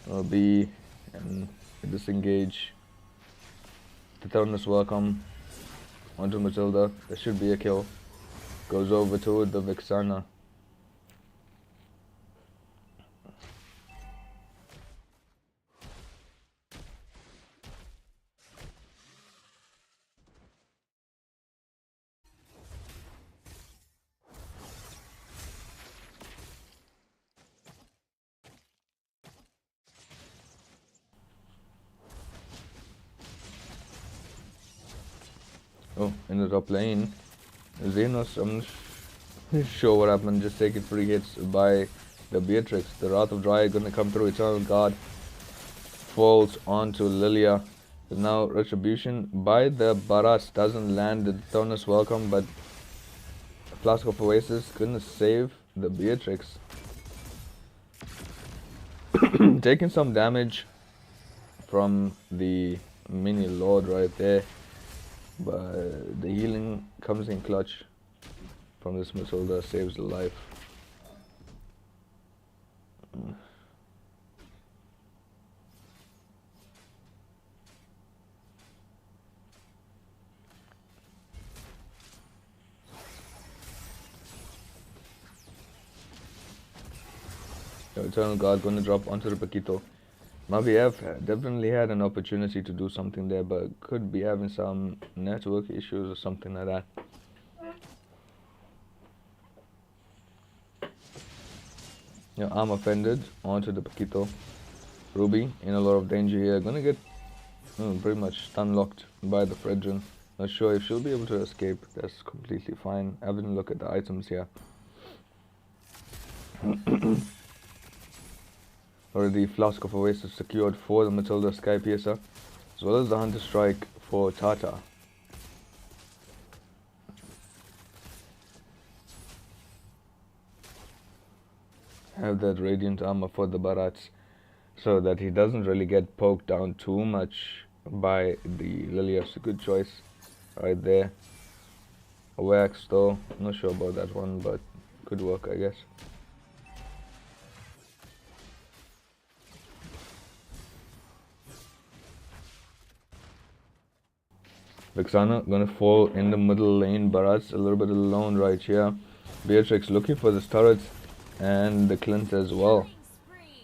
Will be and disengage. Tithonus welcome onto Matilda. There should be a kill. Goes over to the Vixana. Oh, in the top lane, Xenos, I'm not sure what happened, just taking 3 hits by the Beatrix. The Wrath of Dryad gonna come through, Eternal Guard falls onto Lilia. Now Retribution by the Baras doesn't land the Tithonus welcome, but Flask of Oasis gonna save the Beatrix. Taking some damage from the mini lord right there. But the healing comes in clutch from this Matilda, saves the life. The Eternal Guard gonna drop onto the Paquito. Maviev definitely had an opportunity to do something there, but could be having some network issues or something like that. Arm offended onto the Paquito. Ruby in a lot of danger here. Gonna get pretty much stun locked by the Fredrin. Not sure if she'll be able to escape. That's completely fine. Having a look at the items here. Already Flask of Oasis secured for the Matilda Sky Piercer, as well as the Hunter Strike for Tata. Have that Radiant Armor for the Barats, so that he doesn't really get poked down too much by the Lilias. A good choice right there. A Wax though, not sure about that one, but could work I guess. Vixana gonna fall in the middle lane. Barats a little bit alone right here. Beatrix looking for this turret and the Clint as well.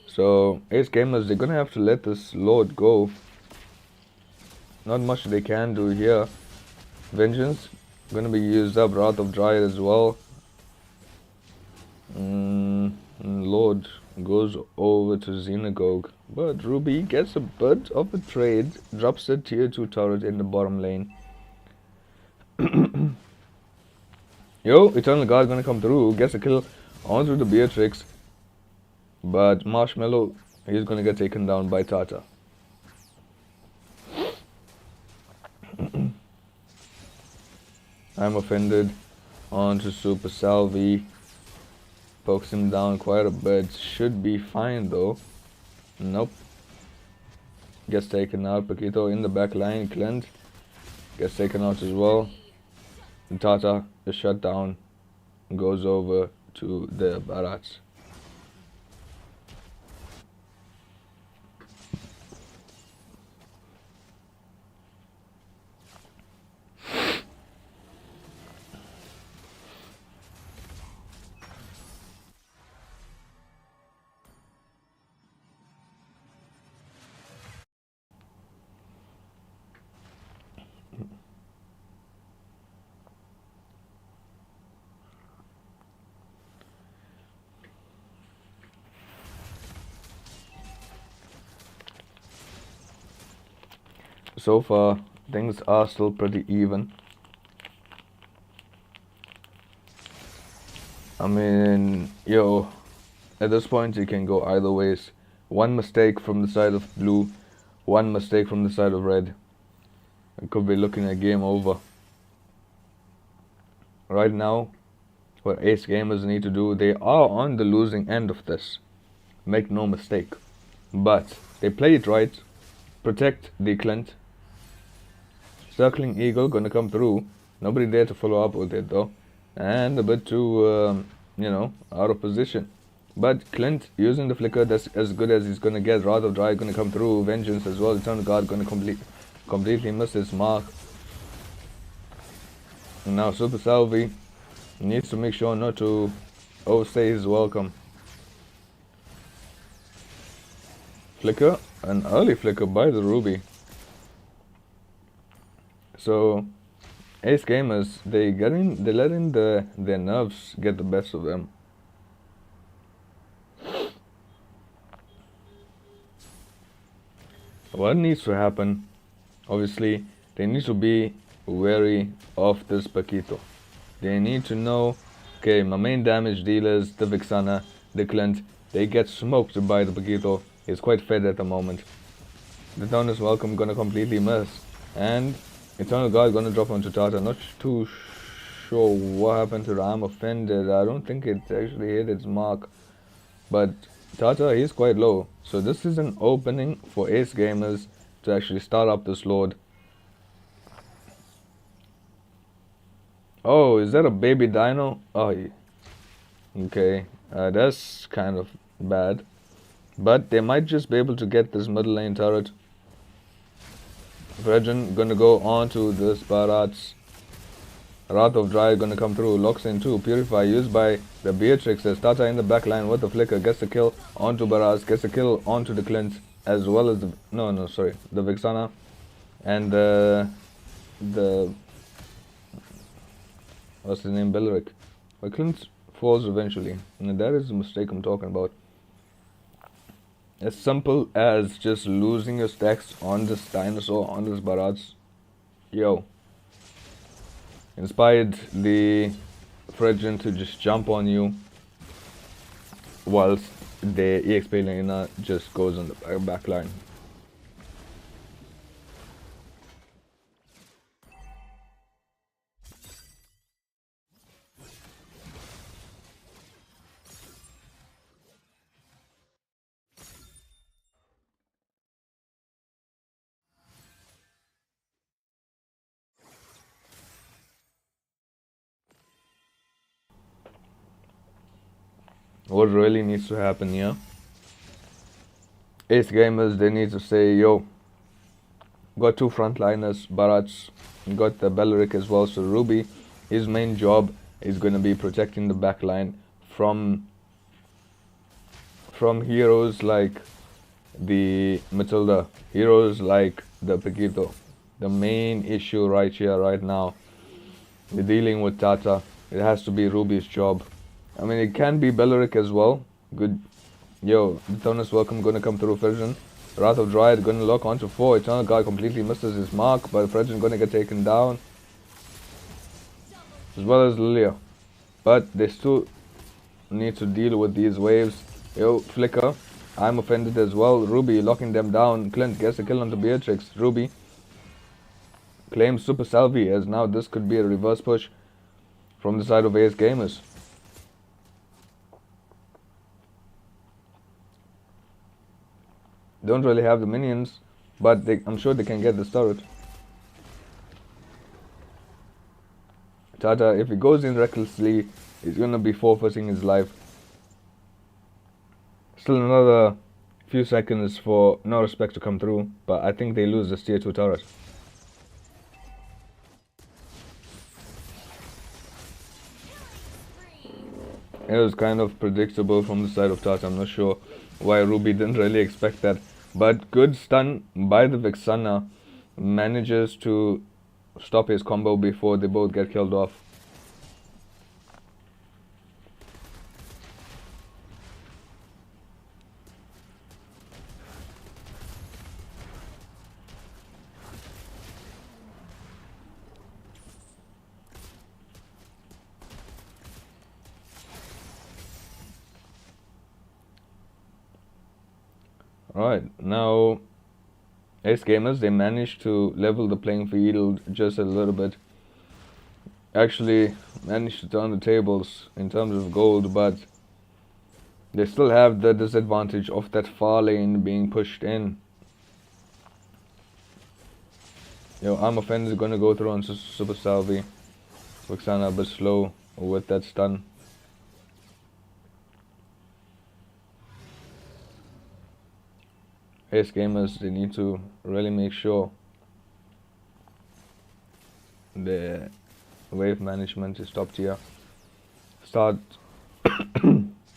So Ace Gamers, they're gonna have to let this Lord go. Not much they can do here. Vengeance gonna be used up. Wrath of Dryad as well. Lord goes over to Xenagogue, but Ruby gets a bit of a trade, drops a tier 2 turret in the bottom lane. Yo, Eternal Guard gonna come through, gets a kill onto the Beatrix, but Marshmallow, he's gonna get taken down by Tata. I'm offended onto Super Salvi. Pokes him down quite a bit. Should be fine though. Nope. Gets taken out. Paquito in the back line. Clint gets taken out as well. And Tata is shut down. Goes over to the Barats. So far, things are still pretty even. I mean, yo, at this point you can go either ways. One mistake from the side of blue, one mistake from the side of red. I could be looking at game over. Right now, what Ace Gamers need to do, they are on the losing end of this. Make no mistake. But they play it right. Protect the Clint. Circling Eagle gonna come through. Nobody there to follow up with it though. And a bit too, out of position. But Clint using the flicker, that's as good as he's gonna get. Wrath of Dry gonna come through. Vengeance as well. Eternal Guard gonna completely miss his mark. And now Super Salvi needs to make sure not to overstay his welcome. Flicker, an early flicker by the Ruby. So Ace Gamers, they're letting their nerves get the best of them. What needs to happen? Obviously, they need to be wary of this Paquito. They need to know, okay, my main damage dealers, the Vixana, the Clint, they get smoked by the Paquito. He's quite fed at the moment. The Donus Welcome gonna completely miss. And Eternal Guard gonna drop onto Tata. Not too sure what happened to the I'm offended. I don't think it actually hit its mark. But Tata, he's quite low. So this is an opening for Ace Gamers to actually start up this Lord. Oh, is that a baby dino? Oh, yeah. Okay. That's kind of bad. But they might just be able to get this middle lane turret. Virgin gonna go on to this Barats. Wrath of Dry gonna come through. Locks in too. Purify used by the Beatrix. As Tata in the back line with the flicker. Gets the kill onto Barats. Gets the kill onto the Clint. As well as the... the Vixana. And the... What's his name? Belleric. But Clint falls eventually. And that is the mistake I'm talking about. As simple as just losing your stacks on this dinosaur, on this Barats. Yo. Inspired the Phrygian to just jump on you. Whilst the EXP laner just goes on the back line. What really needs to happen here? Ace Gamers, they need to say, yo, got two frontliners, Barats, got the Belleric as well. So Ruby, his main job is going to be protecting the backline from heroes like the Matilda, heroes like the Paquito. The main issue right here, right now, they're dealing with Tata. It has to be Ruby's job. I mean, it can be Belleric as well. Good. Yo, the Donus Welcome gonna come through Phrygian. Wrath of Dryad gonna lock onto 4. Eternal Guard completely misses his mark, but Phrygian gonna get taken down. As well as Lilia. But they still need to deal with these waves. Yo, Flicker. I'm offended as well. Ruby locking them down. Clint gets a kill onto Beatrix. Ruby claims Super Salvi, as now this could be a reverse push from the side of Ace Gamers. Don't really have the minions, but I'm sure they can get this turret. Tata, if he goes in recklessly, he's gonna be forfeiting his life. Still another few seconds for no respect to come through, but I think they lose this tier 2 turret. It was kind of predictable from the side of Tata. I'm not sure why Ruby didn't really expect that. But good stun by the Vixana manages to stop his combo before they both get killed off. Right, now Ace Gamers, they managed to level the playing field just a little bit. Actually managed to turn the tables in terms of gold, but they still have the disadvantage of that far lane being pushed in. Yo, Armor Fend is gonna go through on Super Salvi. Vexana a bit slow with that stun. Ace Gamers, they need to really make sure their wave management is top tier. Start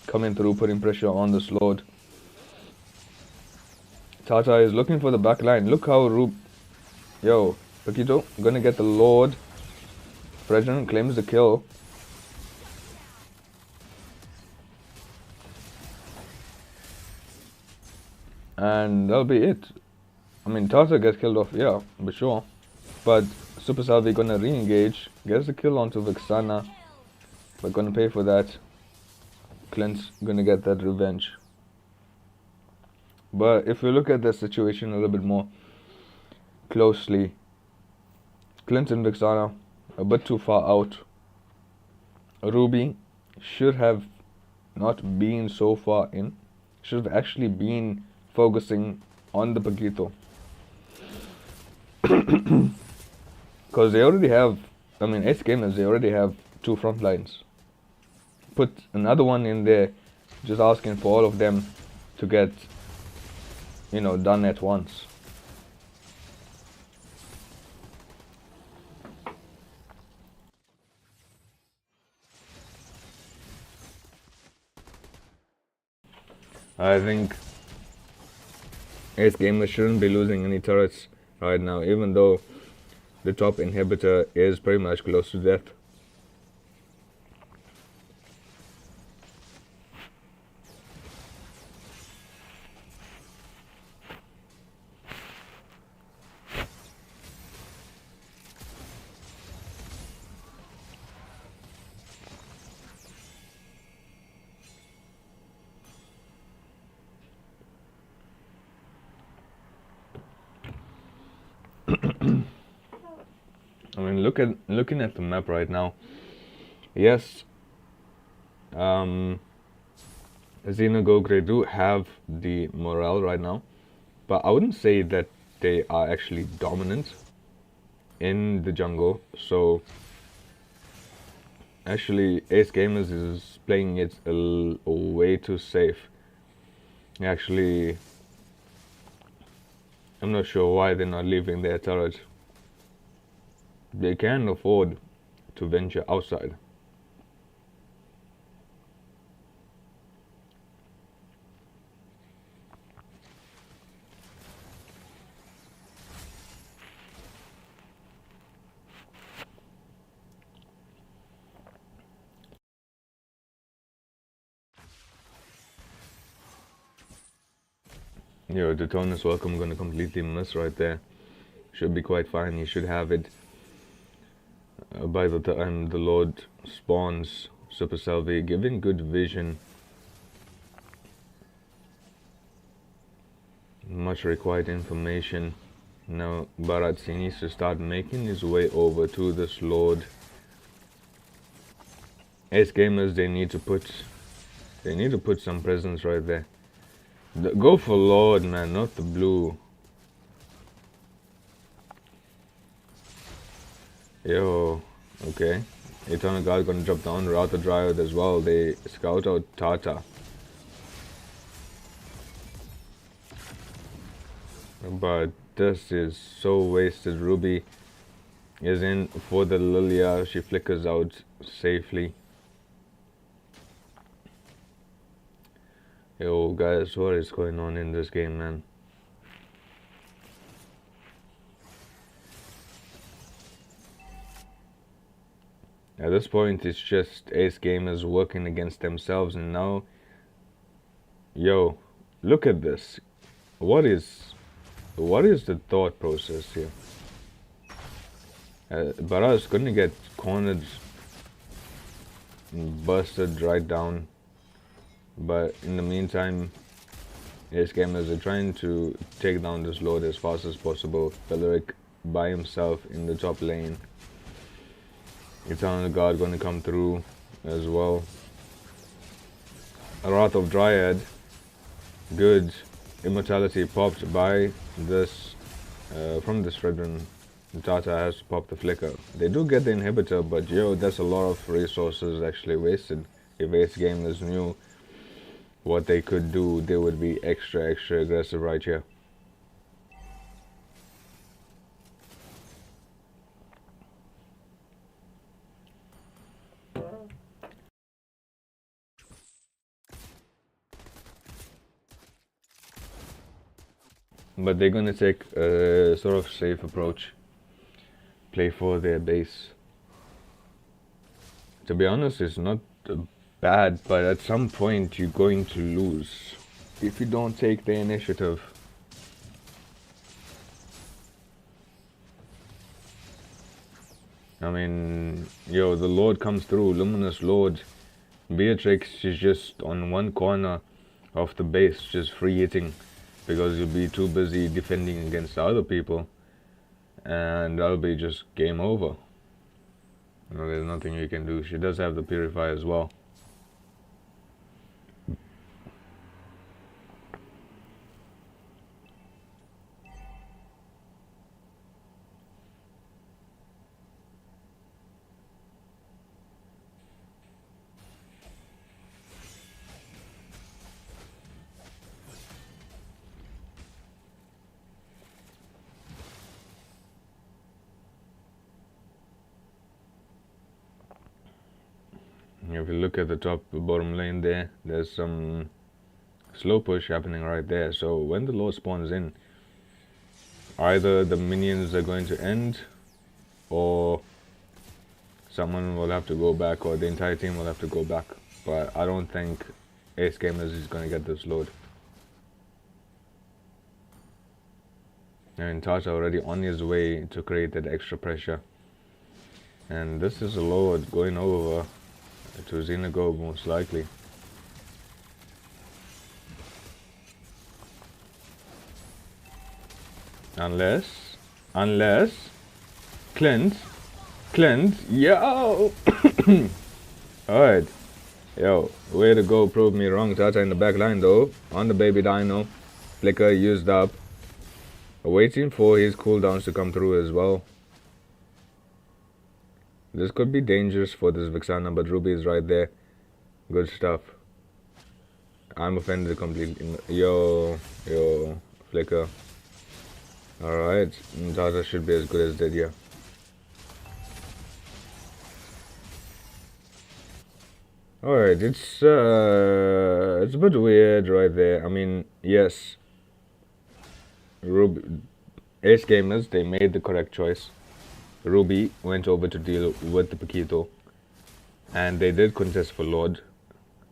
coming through, putting pressure on this Lord. Tata is looking for the back line. Look how Yo, Paquito, gonna get the Lord. President claims the kill. And that'll be it. I mean, Tata gets killed off, yeah, for sure. But Super Salvi gonna re-engage, gets the kill onto Vexana. But gonna pay for that. Clint's gonna get that revenge. But if we look at the situation a little bit more closely, Clint and Vexana a bit too far out. Ruby should have not been so far in. Should have actually been focusing on the Paquito. Because they already have, I mean, Ace Gamers, they already have 2 front lines. Put another one in there, just asking for all of them to get, you know, done at once. I think Ace Gamers shouldn't be losing any turrets right now, even though the top inhibitor is pretty much close to death. I mean, looking at the map right now. Yes, Xenagogue, they do have the morale right now, but I wouldn't say that they are actually dominant in the jungle. So actually, Ace Gamers is playing it a way too safe. Actually, I'm not sure why they're not leaving their turret. They can afford to venture outside. Yo, the Tonus welcome gonna completely miss right there. Should be quite fine. He should have it by the time the Lord spawns. Super Salvi giving good vision. Much required information. Now Bharat needs to start making his way over to this Lord. Ace Gamers, they need to put some presence right there. Go for Lord, man, not the blue. Yo, okay. Eternal Guard gonna drop down Router Dryad as well. They scout out Tata. But this is so wasted. Ruby is in for the Lilia. She flickers out safely. Yo, guys, what is going on in this game, man? At this point, it's just Ace Gamers working against themselves, and now, yo, look at this. What is the thought process here? Bara's gonna get cornered and busted right down, but in the meantime, Ace Gamers are trying to take down this Lord as fast as possible. Beleric by himself in the top lane. Eternal Guard going to come through as well. A Wrath of Dryad. Good. Immortality popped by this from this Fredrin. Tata has to pop the flicker. They do get the inhibitor, but yo, that's a lot of resources actually wasted. If Ace Gamers knew what they could do, they would be extra aggressive right here. But they're gonna take a sort of safe approach. Play for their base. To be honest, it's not bad, but at some point you're going to lose if you don't take the initiative. I mean, yo, the Lord comes through, Luminous Lord. Beatrix is just on one corner of the base, just free hitting, because you'll be too busy defending against the other people, and that'll be just game over. You know, there's nothing you can do. She does have the Purify as well. If you look at the top bottom lane there, there's some slow push happening right there. So when the Lord spawns in, either the minions are going to end, or someone will have to go back, or the entire team will have to go back. But I don't think Ace Gamers is going to get this Lord. And Tata already on his way to create that extra pressure. And this is a Lord going over to Xenagogue most likely. Unless Clint, yo! Alright, yo, way to go, prove me wrong. Tata in the back line though, on the baby dino. Flicker used up. Waiting for his cooldowns to come through as well. This could be dangerous for this Vixana, but Ruby is right there. Good stuff. I'm offended completely. Yo, Flicker. Alright, Tata should be as good as dead here. Alright, it's a bit weird right there. I mean, yes, Ace Gamers, they made the correct choice. Ruby went over to deal with the Paquito, and they did contest for Lord.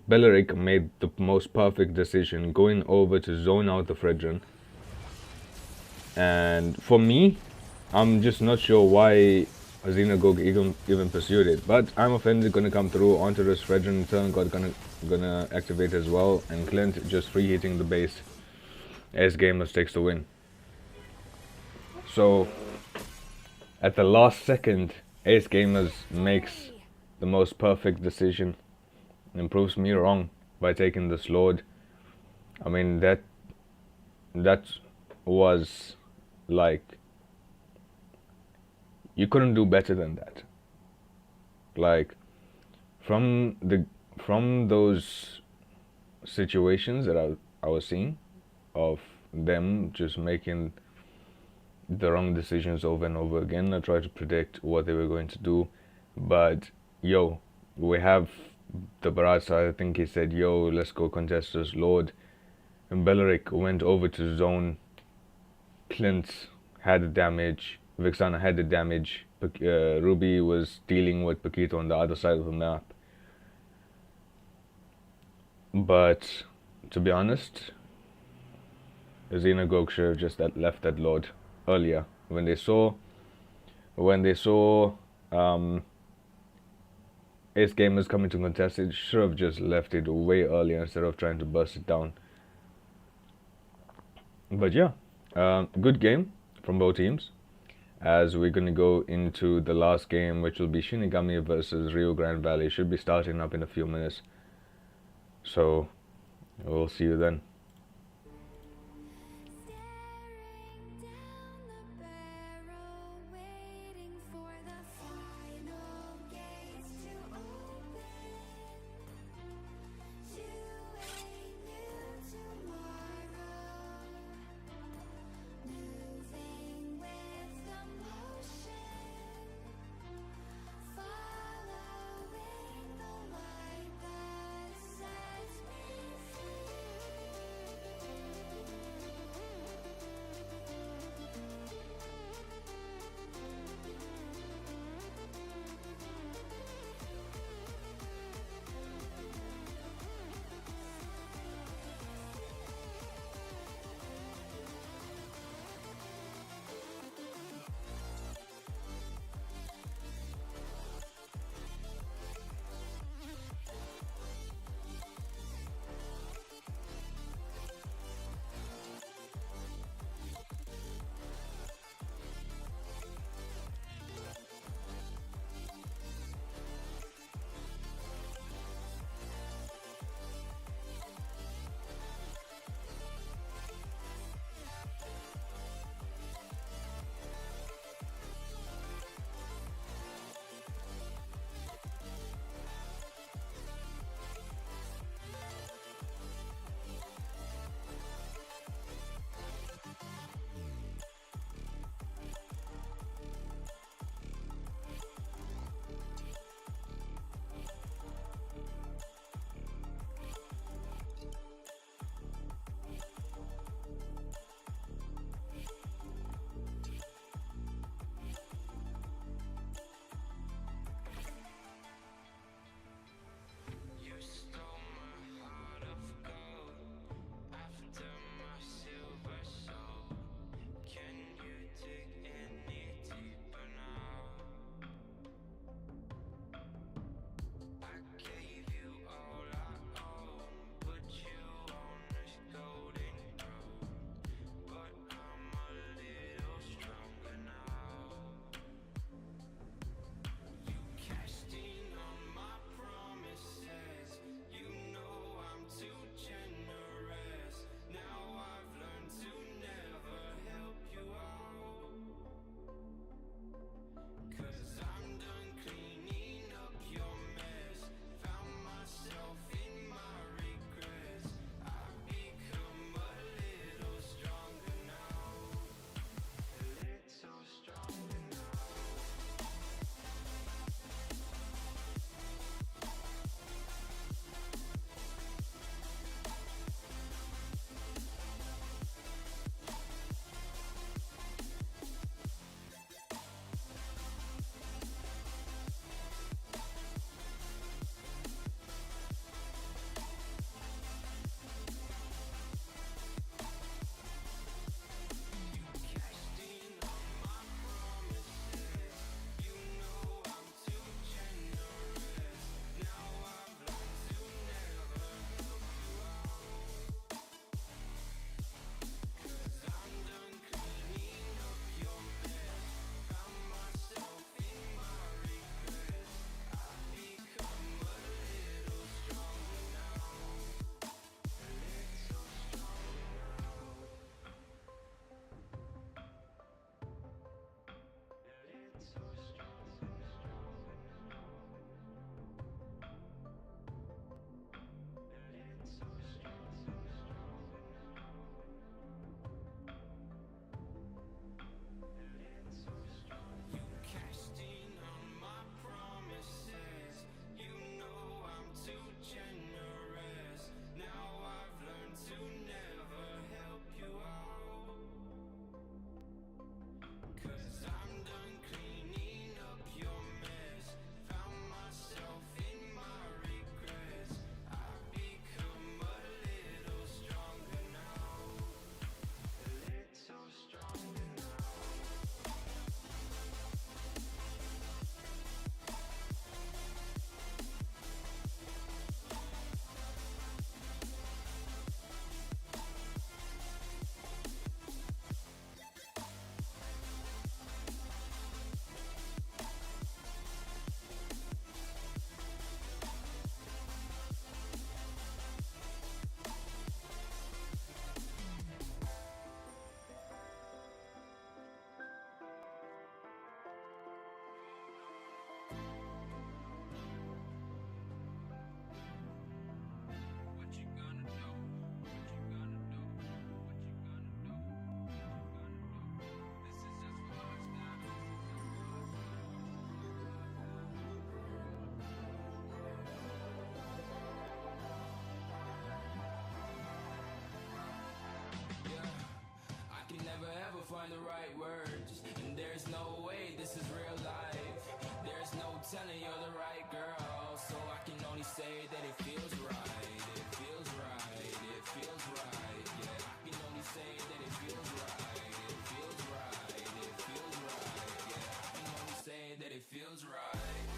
Beleric made the most perfect decision, going over to zone out the Fredrin. And for me, I'm just not sure why Xenagogue even pursued it. But I'm offended, gonna come through onto this Fredrin turn, gonna activate as well, and Clint just free hitting the base. Ace Gamers takes the win. So at the last second, Ace Gamers makes the most perfect decision and proves me wrong by taking this Lord. I mean, that was like, you couldn't do better than that. Like, from those situations that I was seeing of them just making the wrong decisions over and over again, I tried to predict what they were going to do. But yo, we have the Barat side. I think he said, yo, let's go contest this Lord. And Beleric went over to zone. Clint had the damage. Vixana had the damage. Ruby was dealing with Paquito on the other side of the map. But to be honest, Xenagogue should have just left that Lord earlier. When they saw Ace Gamers coming to contest it, should have just left it way earlier instead of trying to burst it down. But yeah, good game from both teams. As we're gonna go into the last game, which will be Shinigami versus Rio Grande Valley. Should be starting up in a few minutes. So we'll see you then. Staring down the barrel, waiting for the final gates to open to a new tomorrow. Moving with the motion, following the light that sets me free. find the right words. And there's no way this is real life. There's no telling you're the right girl. So I can only say that it feels right. It feels right. It feels right. Yeah, I can only say that it feels right. It feels right. It feels right. Yeah, I can only say that it feels right.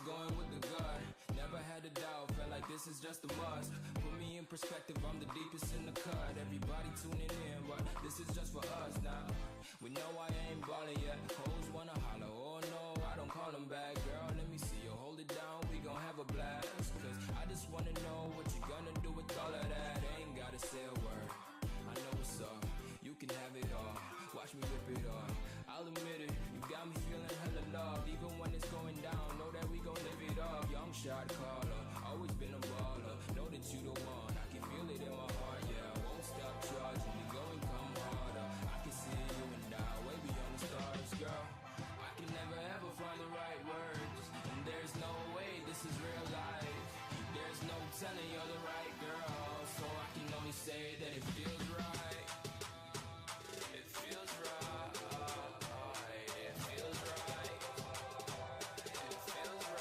Going with the gut, never had a doubt, felt like this is just a must. Put me in perspective, I'm the deepest in the cut. Everybody tuning in, but this is just for us now. We know I ain't ballin' yet. Hoes wanna holler, oh no, I don't call them back. Girl, let me see you hold it down, we gon' have a blast. Cause I just wanna know what you gonna do with all of that. Ain't gotta say a word, I know what's up. You can have it all, watch me rip it off. I'll admit it, you got me feeling hella loved. Even when it's going down, know that we gon' live it up. Young shot caller, always been a baller. Know that you the one, I can feel it in my heart. Yeah, I won't stop charging me, go and come harder. I can see you and I, way beyond the stars, girl. I can never ever find the right words. And there's no way this is real life. There's no telling you're the right girl. So I can only say that it feels right. It feels right. It feels right. It feels right.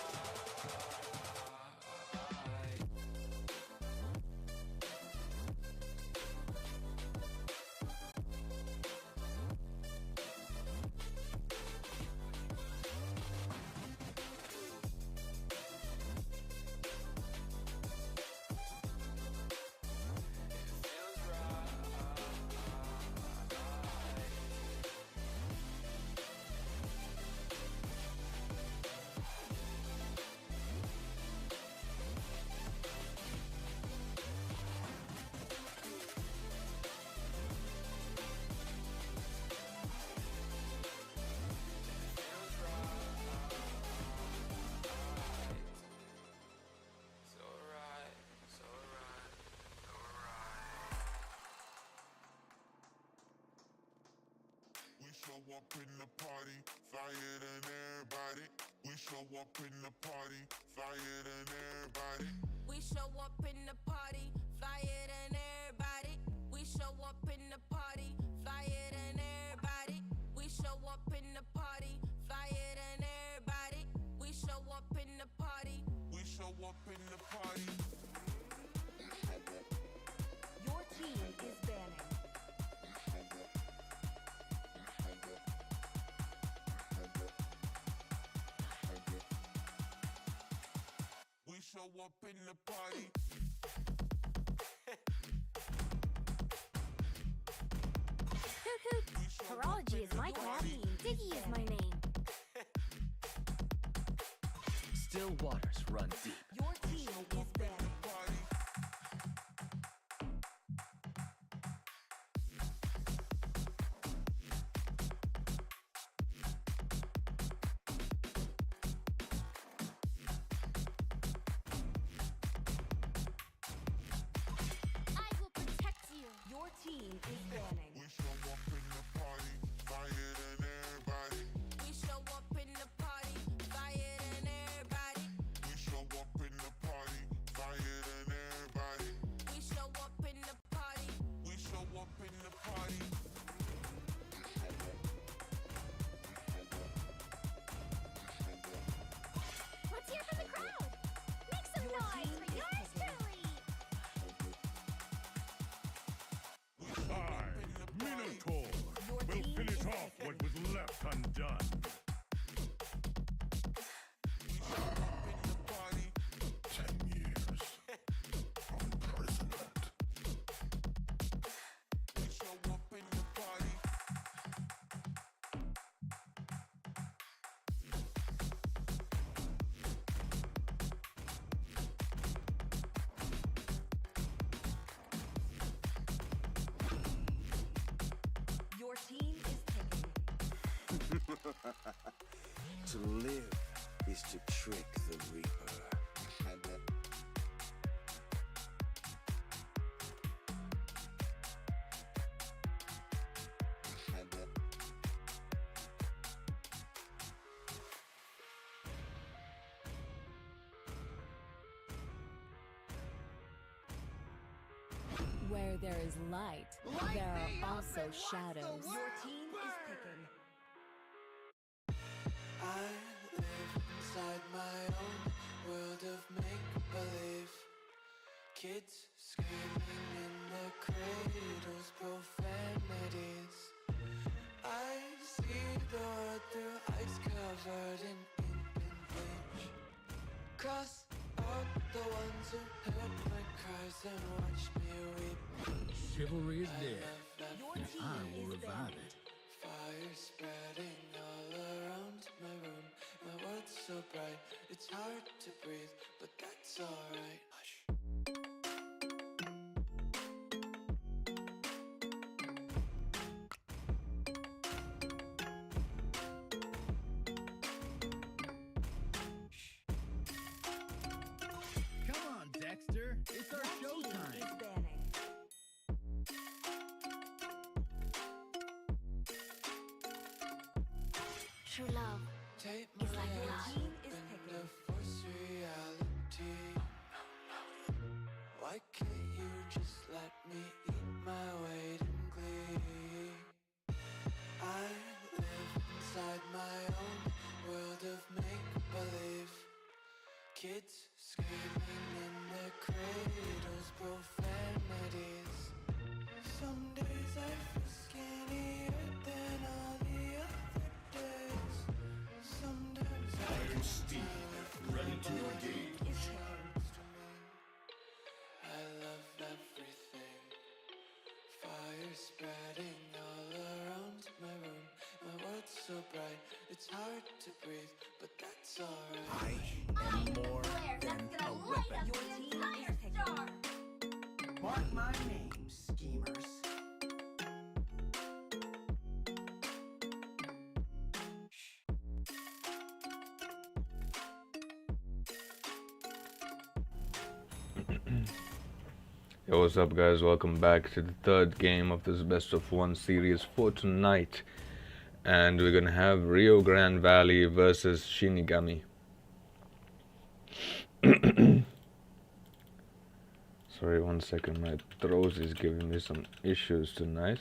We show up in the party, flyer than everybody. We show up in the party, flyer than everybody. We show up in the party, flyer than everybody. We show up in the party, flyer than everybody. We show up in the party, flyer than everybody. We show up in the party. We show up in the party. Your team is banning. We show up in the party. Hoot hoot! Horology is my craft. Diggy is my name. Still waters run deep. Your team is banning. Your team is banning. We show up in the party, flyer than everybody. We show up in the party, flyer than everybody. We show up in the party, flyer than everybody. We show up in the party. We show up in the party. Let's hear from the crowd. Make some noise for yours truly. Minotaur will finish off what was left undone. 10 years of imprisonment. We show up in the party. Your team is picking. To live is to trick the reaper. Where there is light, there are also shadows. Your team is picking. I live inside my own world of make-believe. Kids screaming in their cradles, profanities. I see the world through ice covered in ink and bleach. Cross out the ones who heard my cries and watched me weep. Chivalry is dead, and I will revive it. Fire spreading all around my room. My world's so bright, it's hard to breathe, but that's alright. Hush. Come on, Dexter. It's our showtime. True love Take is like my love. hands and the force reality. Why can't you just let me eat my weight in glee? I live inside my own world of make-believe. Kids screaming in their cradles, profanities. Some days I feel skinnier than all the other days. Sometimes Iron Steel, ready to engage. I love everything. Fire spreading all around my room. My world's so bright, it's hard to breathe, but that's alright. I am more than a weapon. Your team is picking. Mark my name, schemers. Yo, what's up guys, welcome back to the third game of this best of one series for tonight, and we're gonna have Rio Grande Valley versus Shinigami. Sorry, 1 second, my throat is giving me some issues tonight.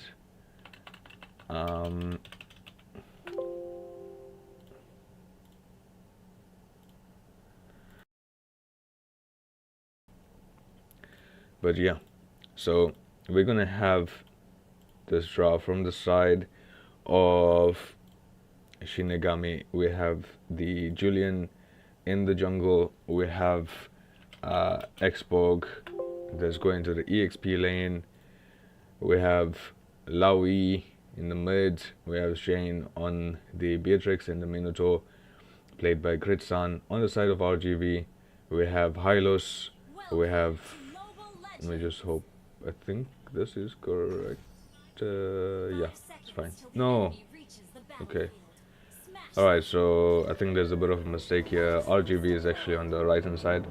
But yeah, so we're gonna have this draw from the side of Shinigami. We have the Julian in the jungle. We have Xenagogue that's going to the EXP lane. We have Laui in the mid. We have Shane on the Beatrix and the Minotaur, played by Gritsan. On the side of RGV, we have Hylos. We have, let me just hope, I think this is correct. Yeah, it's fine. No. Okay. Alright, so I think there's a bit of a mistake here. RGV is actually on the right hand side.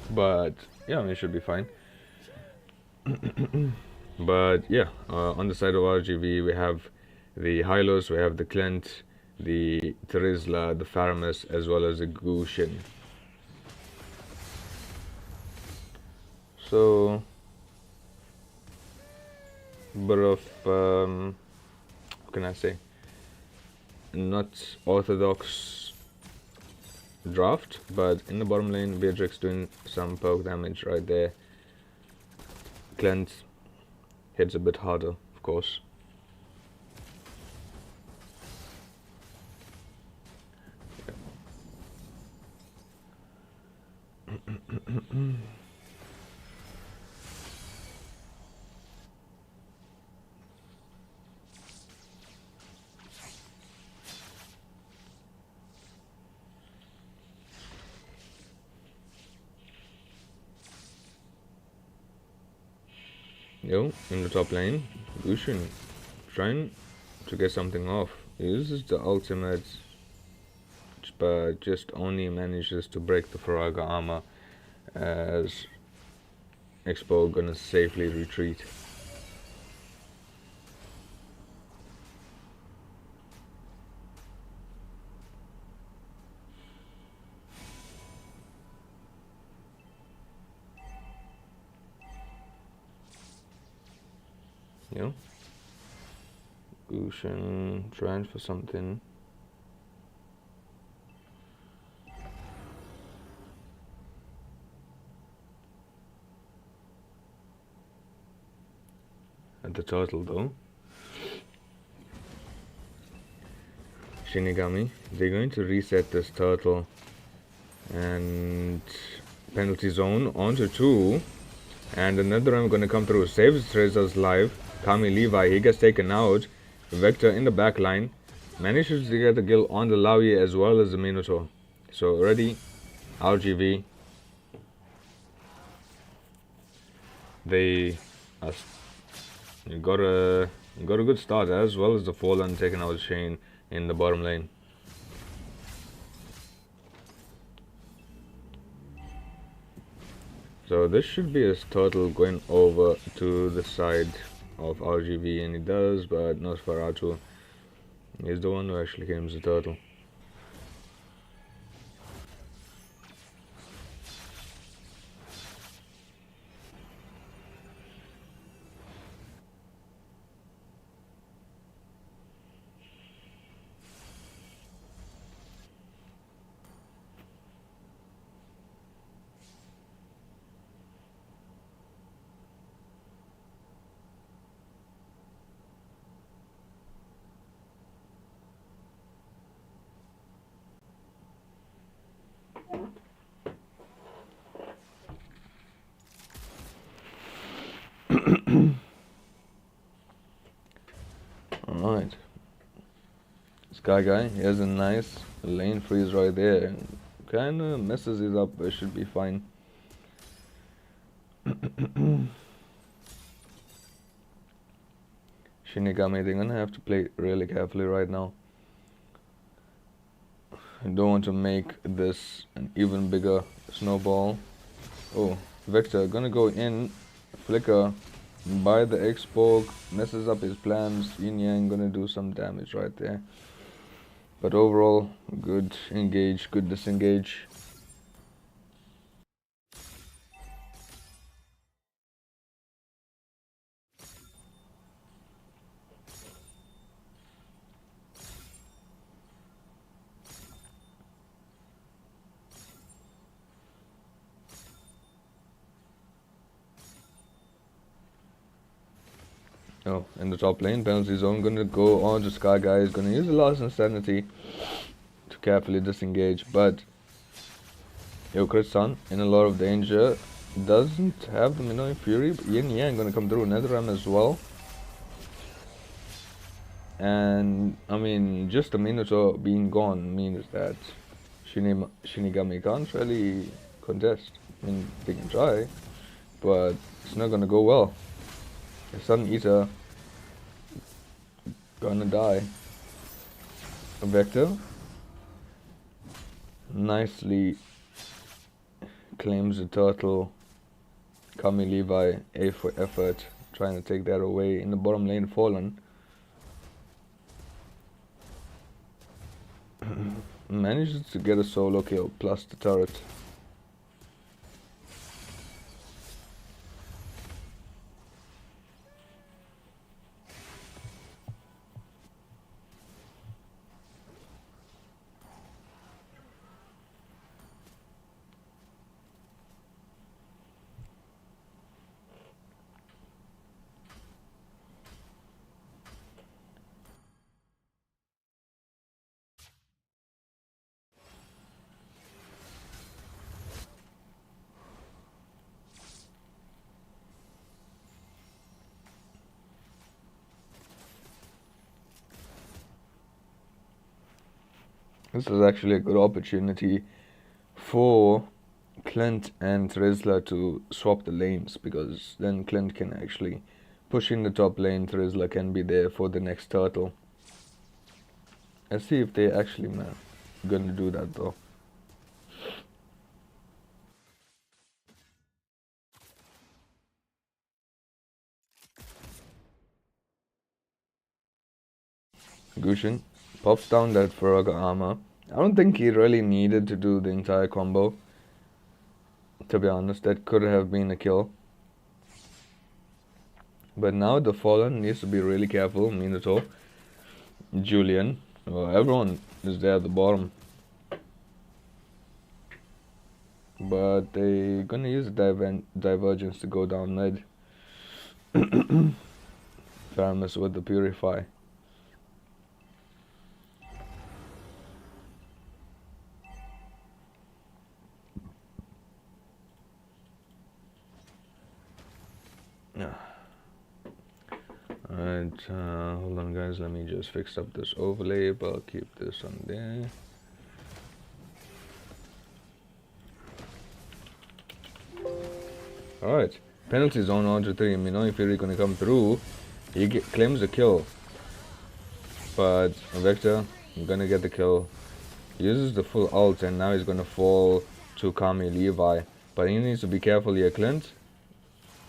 But yeah, it should be fine. But yeah, on the side of RGV we have the Hylos, we have the Clint, the Terizla, the Faramis, as well as the Gushin. So, bit of, what can I say, not orthodox draft, but in the bottom lane, Beatrix doing some poke damage right there. Clint hits a bit harder, of course. Yo, in the top lane, Gushin trying to get something off. Uses the ultimate, but just only manages to break the Faraga armor as Expo gonna safely retreat. Yeah. Gushin trying for something. At the turtle though. Shinigami, they're going to reset this turtle and penalty zone onto 2, and another I'm gonna come through, saves Treza's life. Kami Levi, he gets taken out. Vector in the back line manages to get a kill on the Laui as well as the Minotaur. So already RGV, they got a good start, as well as the Fallen taking out Shane in the bottom lane. So this should be his turtle going over to the side of RGV, and he does, but Nosferatu is the one who actually gains the turtle. Alright. Sky Guy, he has a nice lane freeze right there, and kinda messes it up, but it should be fine. Shinigami, they're gonna have to play really carefully right now. I don't want to make this an even bigger snowball. Oh, Vector gonna go in, flicker by the Expo, messes up his plans. Yin Yang gonna do some damage right there. But overall, good engage, good disengage. Oh, in the top lane, penalty zone, gonna go on to Sky Guy, is gonna use the last insanity to carefully disengage, but Chris-san in a lot of danger, doesn't have the Minoi Fury, but Yin Yang gonna come through Netherrealm as well. And I mean, just the Minotaur being gone means that Shinigami can't really contest. I mean, they can try, but it's not gonna go well. The Sun Eater gonna die. Vector nicely claims the turtle. Kami Levi, A for effort, trying to take that away. In the bottom lane, Fallen manages to get a solo kill plus the turret. This is actually a good opportunity for Clint and Trizla to swap the lanes, because then Clint can actually push in the top lane, Trizla can be there for the next turtle. Let's see if they actually gonna do that though. Gushin pops down that Furaga armor. I don't think he really needed to do the entire combo. To be honest, that could have been a kill. But now the Fallen needs to be really careful. Minato, Julian, well, everyone is there at the bottom. But they gonna use divergence to go down mid. Faramus with the Purify. Alright, hold on guys, let me just fix up this overlay, but I'll keep this on there. Alright, penalty zone onto 3. Minoi Fury gonna come through. He claims the kill, but Vector gonna get the kill. He uses the full ult and now he's gonna fall to Kami Levi. But he needs to be careful here. Clint?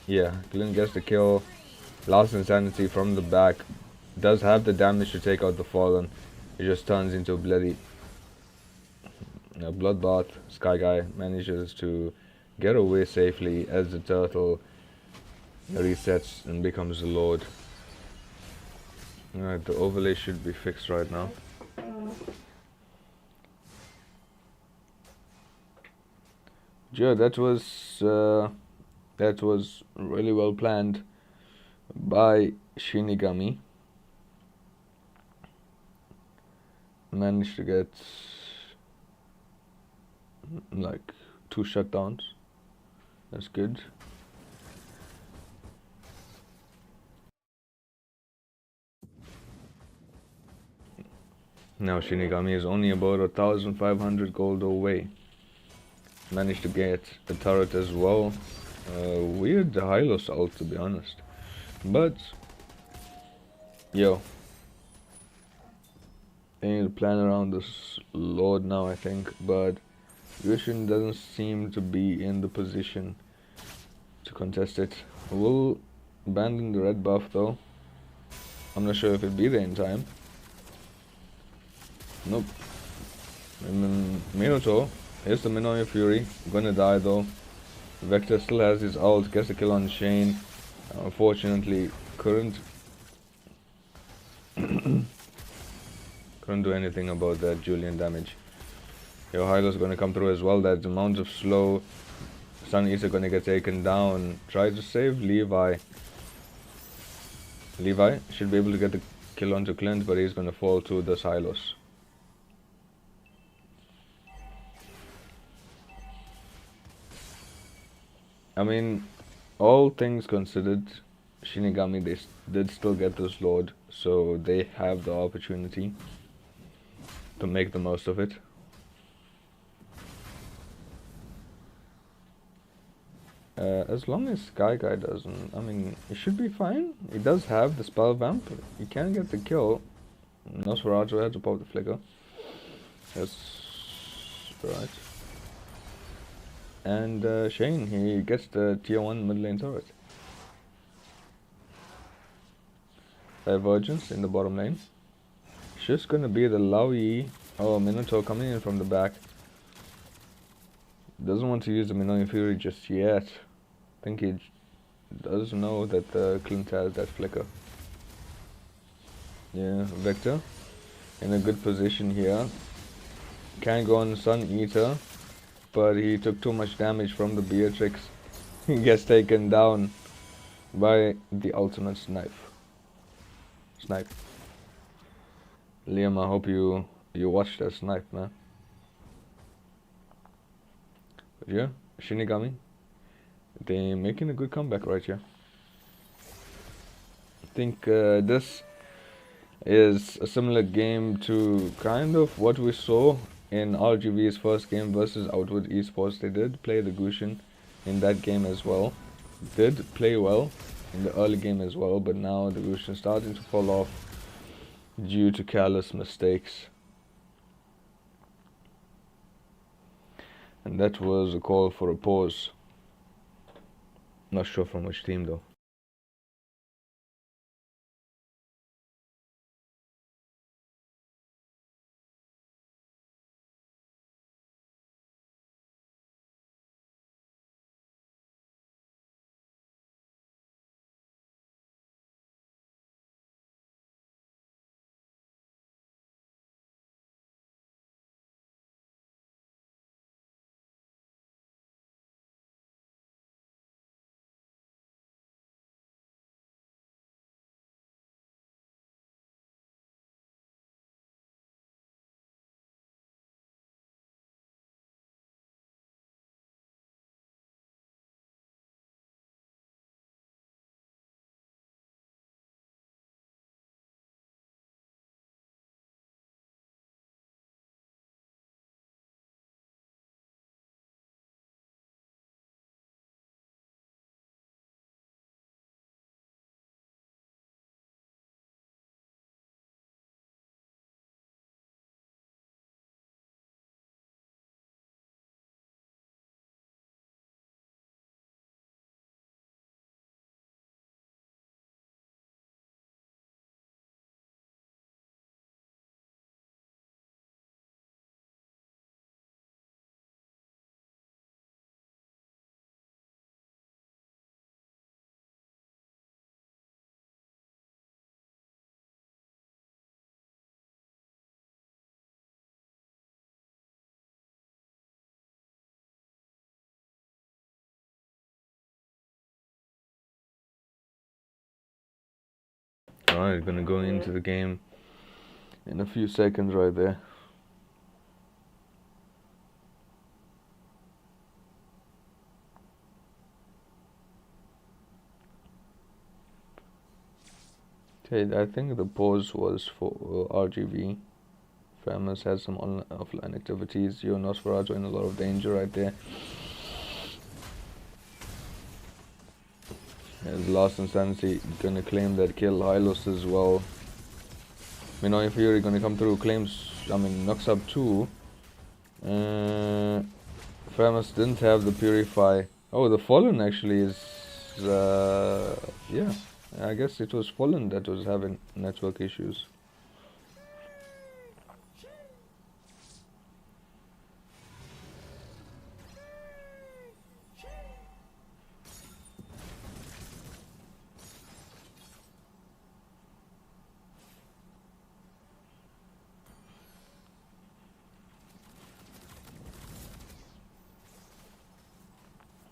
Yeah, Clint gets the kill. Last Insanity from the back. Does have the damage to take out the Fallen. It just turns into a bloody bloodbath. Sky Guy manages to get away safely as the turtle resets and becomes the Lord. Alright, the overlay should be fixed right now. Yeah, that was really well planned by Shinigami. Managed to get like 2 shutdowns. That's good. Now Shinigami is only about 1,500 gold away. Managed to get the turret as well. Weird the Hylos ult, to be honest. But yo, they need to plan around this Lord now, I think. But Yushin doesn't seem to be in the position to contest it. We'll abandon the red buff though. I'm not sure if it'll be there in time. Nope. Minato, here's the Minoi Fury. Gonna die though. Vector still has his ult, gets a kill on Shane. Unfortunately, couldn't do anything about that Julian damage. Yo, Hylo's gonna come through as well. That amount of slow. Sun Eater gonna get taken down. Try to save Levi. Levi should be able to get the kill onto Clint, but he's gonna fall to the Silos. I mean, all things considered, Shinigami, they did still get this Lord, so they have the opportunity to make the most of it. As long as Sky Guy doesn't, I mean, it should be fine. He does have the spell vamp. He can get the kill. Nosferatu had to pop the flicker. That's right. And Shane, he gets the tier 1 mid lane turret. Divergence in the bottom lane. It's just gonna be the Laui. Oh, Minato coming in from the back. Doesn't want to use the Minoi Fury just yet. I think he does know that Clint has that flicker. Yeah, Vector in a good position here. Can go on Sun Eater, but he took too much damage from the Beatrix. He gets taken down by the ultimate snipe. Liam, I hope you watched that snipe, man. But yeah, Shinigami, they making a good comeback right here. I think this is a similar game to kind of what we saw in RGV's first game versus Outward Esports. They did play the Gushin in that game as well. Did play well in the early game as well, but now the Gushin starting to fall off due to careless mistakes. And that was a call for a pause. Not sure from which team though. Alright, gonna go into the game in a few seconds right there. Okay, I think the pause was for RGB. Famous has some offline activities. Yo, Nosferatu in a lot of danger right there. As Last Insanity gonna claim that kill. Hylos as well. Minoy Fury gonna come through, knocks up 2. Famous didn't have the Purify. Oh, the Fallen actually is, yeah, I guess it was Fallen that was having network issues.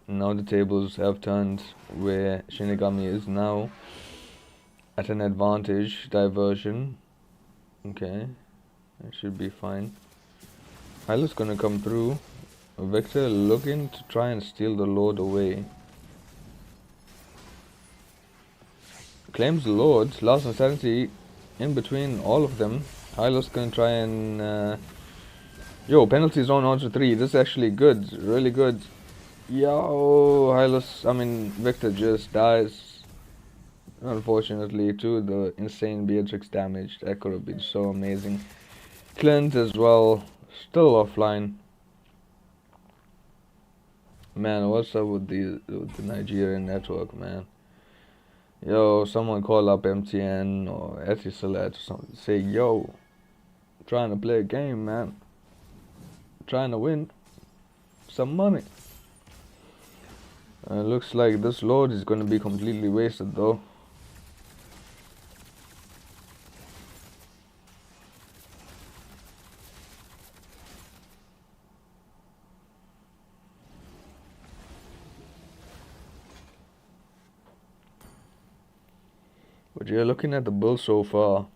Now the tables have turned where Shinigami is now at an advantage. Diversion. Okay, that should be fine. Hylos gonna come through. Victor looking to try and steal the Lord away. Claims the Lord. Last Insanity in between all of them. Hylos gonna try and yo, penalty zone on to 3. This is actually good, really good. Yo, Victor just dies. Unfortunately, to the insane Beatrix damage. That could have been so amazing. Clint as well, still offline. Man, what's up with the Nigerian network, man? Yo, someone call up MTN or Etisalat or something. Say, yo, trying to play a game, man. Trying to win some money. Looks like this Lord is going to be completely wasted though. But you're looking at the build so far.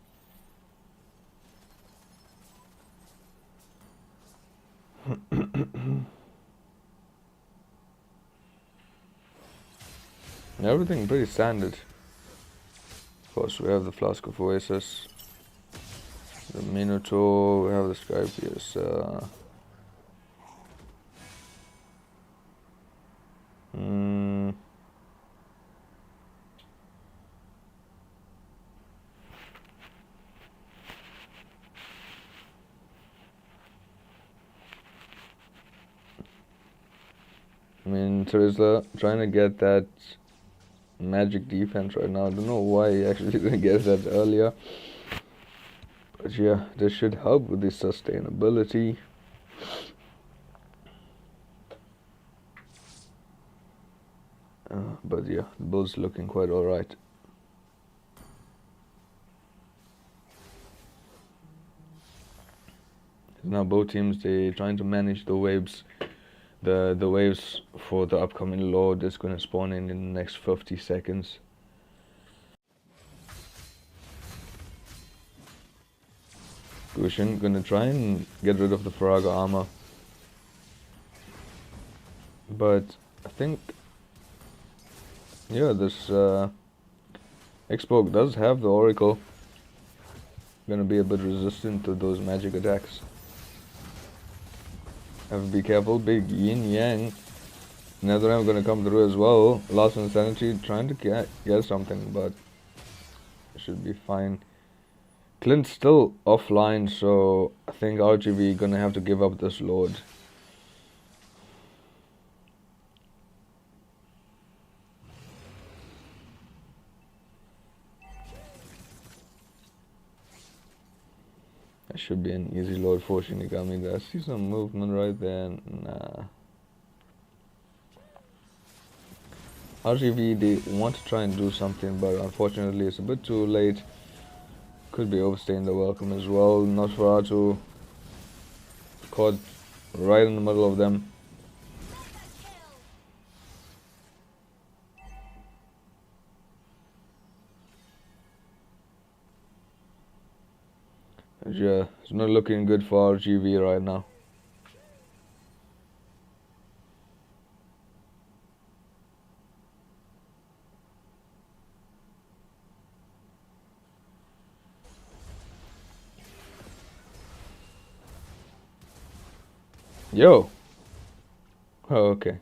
Everything pretty standard. Of course, we have the Flask of Oasis, the Minotaur, we have the Skypius. I mean, Teresa trying to get that magic defense right now. I don't know why he actually didn't get that earlier. But yeah, this should help with the sustainability. But yeah, the build's looking quite alright. Now both teams, they trying to manage the waves. The waves for the upcoming Lord is gonna spawn in the next 50 seconds. Gushin gonna try and get rid of the Faraga armor. But I think, yeah, this Xbox does have the Oracle. Gonna be a bit resistant to those magic attacks. Have to be careful. Big yin yang. Netherrealm gonna come through as well. Lost Insanity trying to get something, but it should be fine. Clint's still offline, so I think RGB gonna have to give up this Lord. That should be an easy Lord for Shinigami. There, I see some movement right there. Nah. RGB, they want to try and do something, but unfortunately it's a bit too late. Could be overstaying the welcome as well. Nosferatu caught right in the middle of them. Yeah, it's not looking good for RGB right now. Yo. Oh, okay.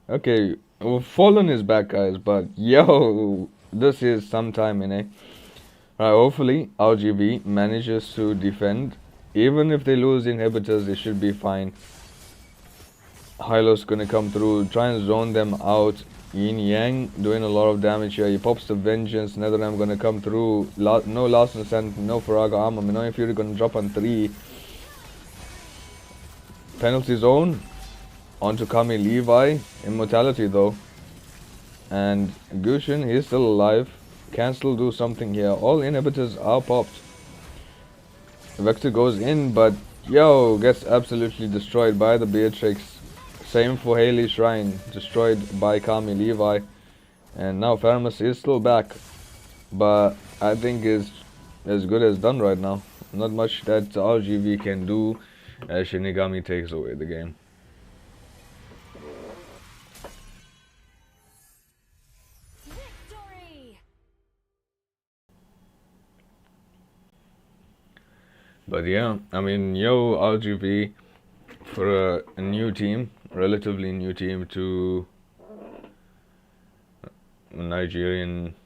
Okay, well, Fallen is back, guys, but yo, this is sometime in a. Right, hopefully RGB manages to defend. Even if they lose inhibitors, they should be fine. Hylo's gonna come through, try and zone them out. Yin Yang doing a lot of damage here. He pops the Vengeance. Netherrealm gonna come through. No Last Ascent, no Faraga armor. Minoan Fury gonna drop on 3. Penalty zone onto Kami Levi. Immortality though. And Gushin, he's still alive. Can still do something here. All inhibitors are popped. Vector goes in, but yo, gets absolutely destroyed by the Beatrix. Same for Haley Shrine, destroyed by Kami Levi. And now Faramus is still back, but I think is as good as done right now. Not much that RGV can do as Shinigami takes away the game. But yeah, I mean, yo, RGB for a new team, relatively new team to Nigerian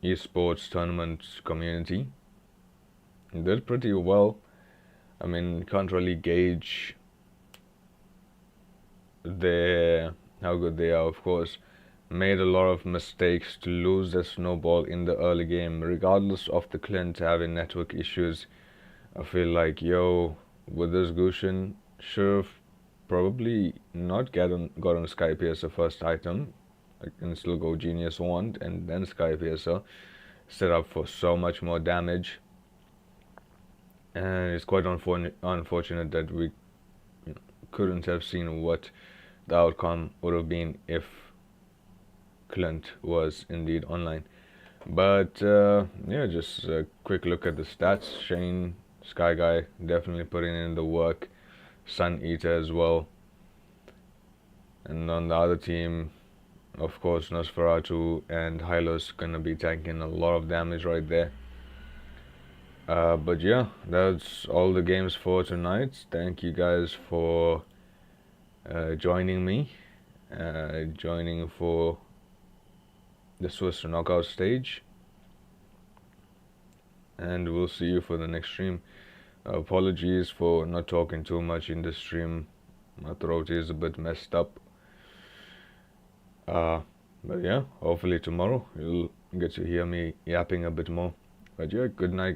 esports tournament community, did pretty well. I mean, can't really gauge how good they are, of course. Made a lot of mistakes to lose the snowball in the early game, regardless of the Clint having network issues. I feel like, yo, with this Gushin, should've probably not gotten Sky Piercer first item. I can still go Genius Wand and then Sky Piercer. Set up for so much more damage. And it's quite unfortunate that we couldn't have seen what the outcome would have been if Clint was indeed online. But yeah, just a quick look at the stats. Shane, Sky Guy definitely putting in the work. Sun Eater as well. And on the other team, of course, Nosferatu and Hylos gonna be tanking a lot of damage right there. But yeah, that's all the games for tonight. Thank you guys for joining me, joining for the Swiss knockout stage, and we'll see you for the next stream. Apologies for not talking too much in the stream. My throat is a bit messed up. But yeah, hopefully tomorrow you'll get to hear me yapping a bit more. But yeah, good night.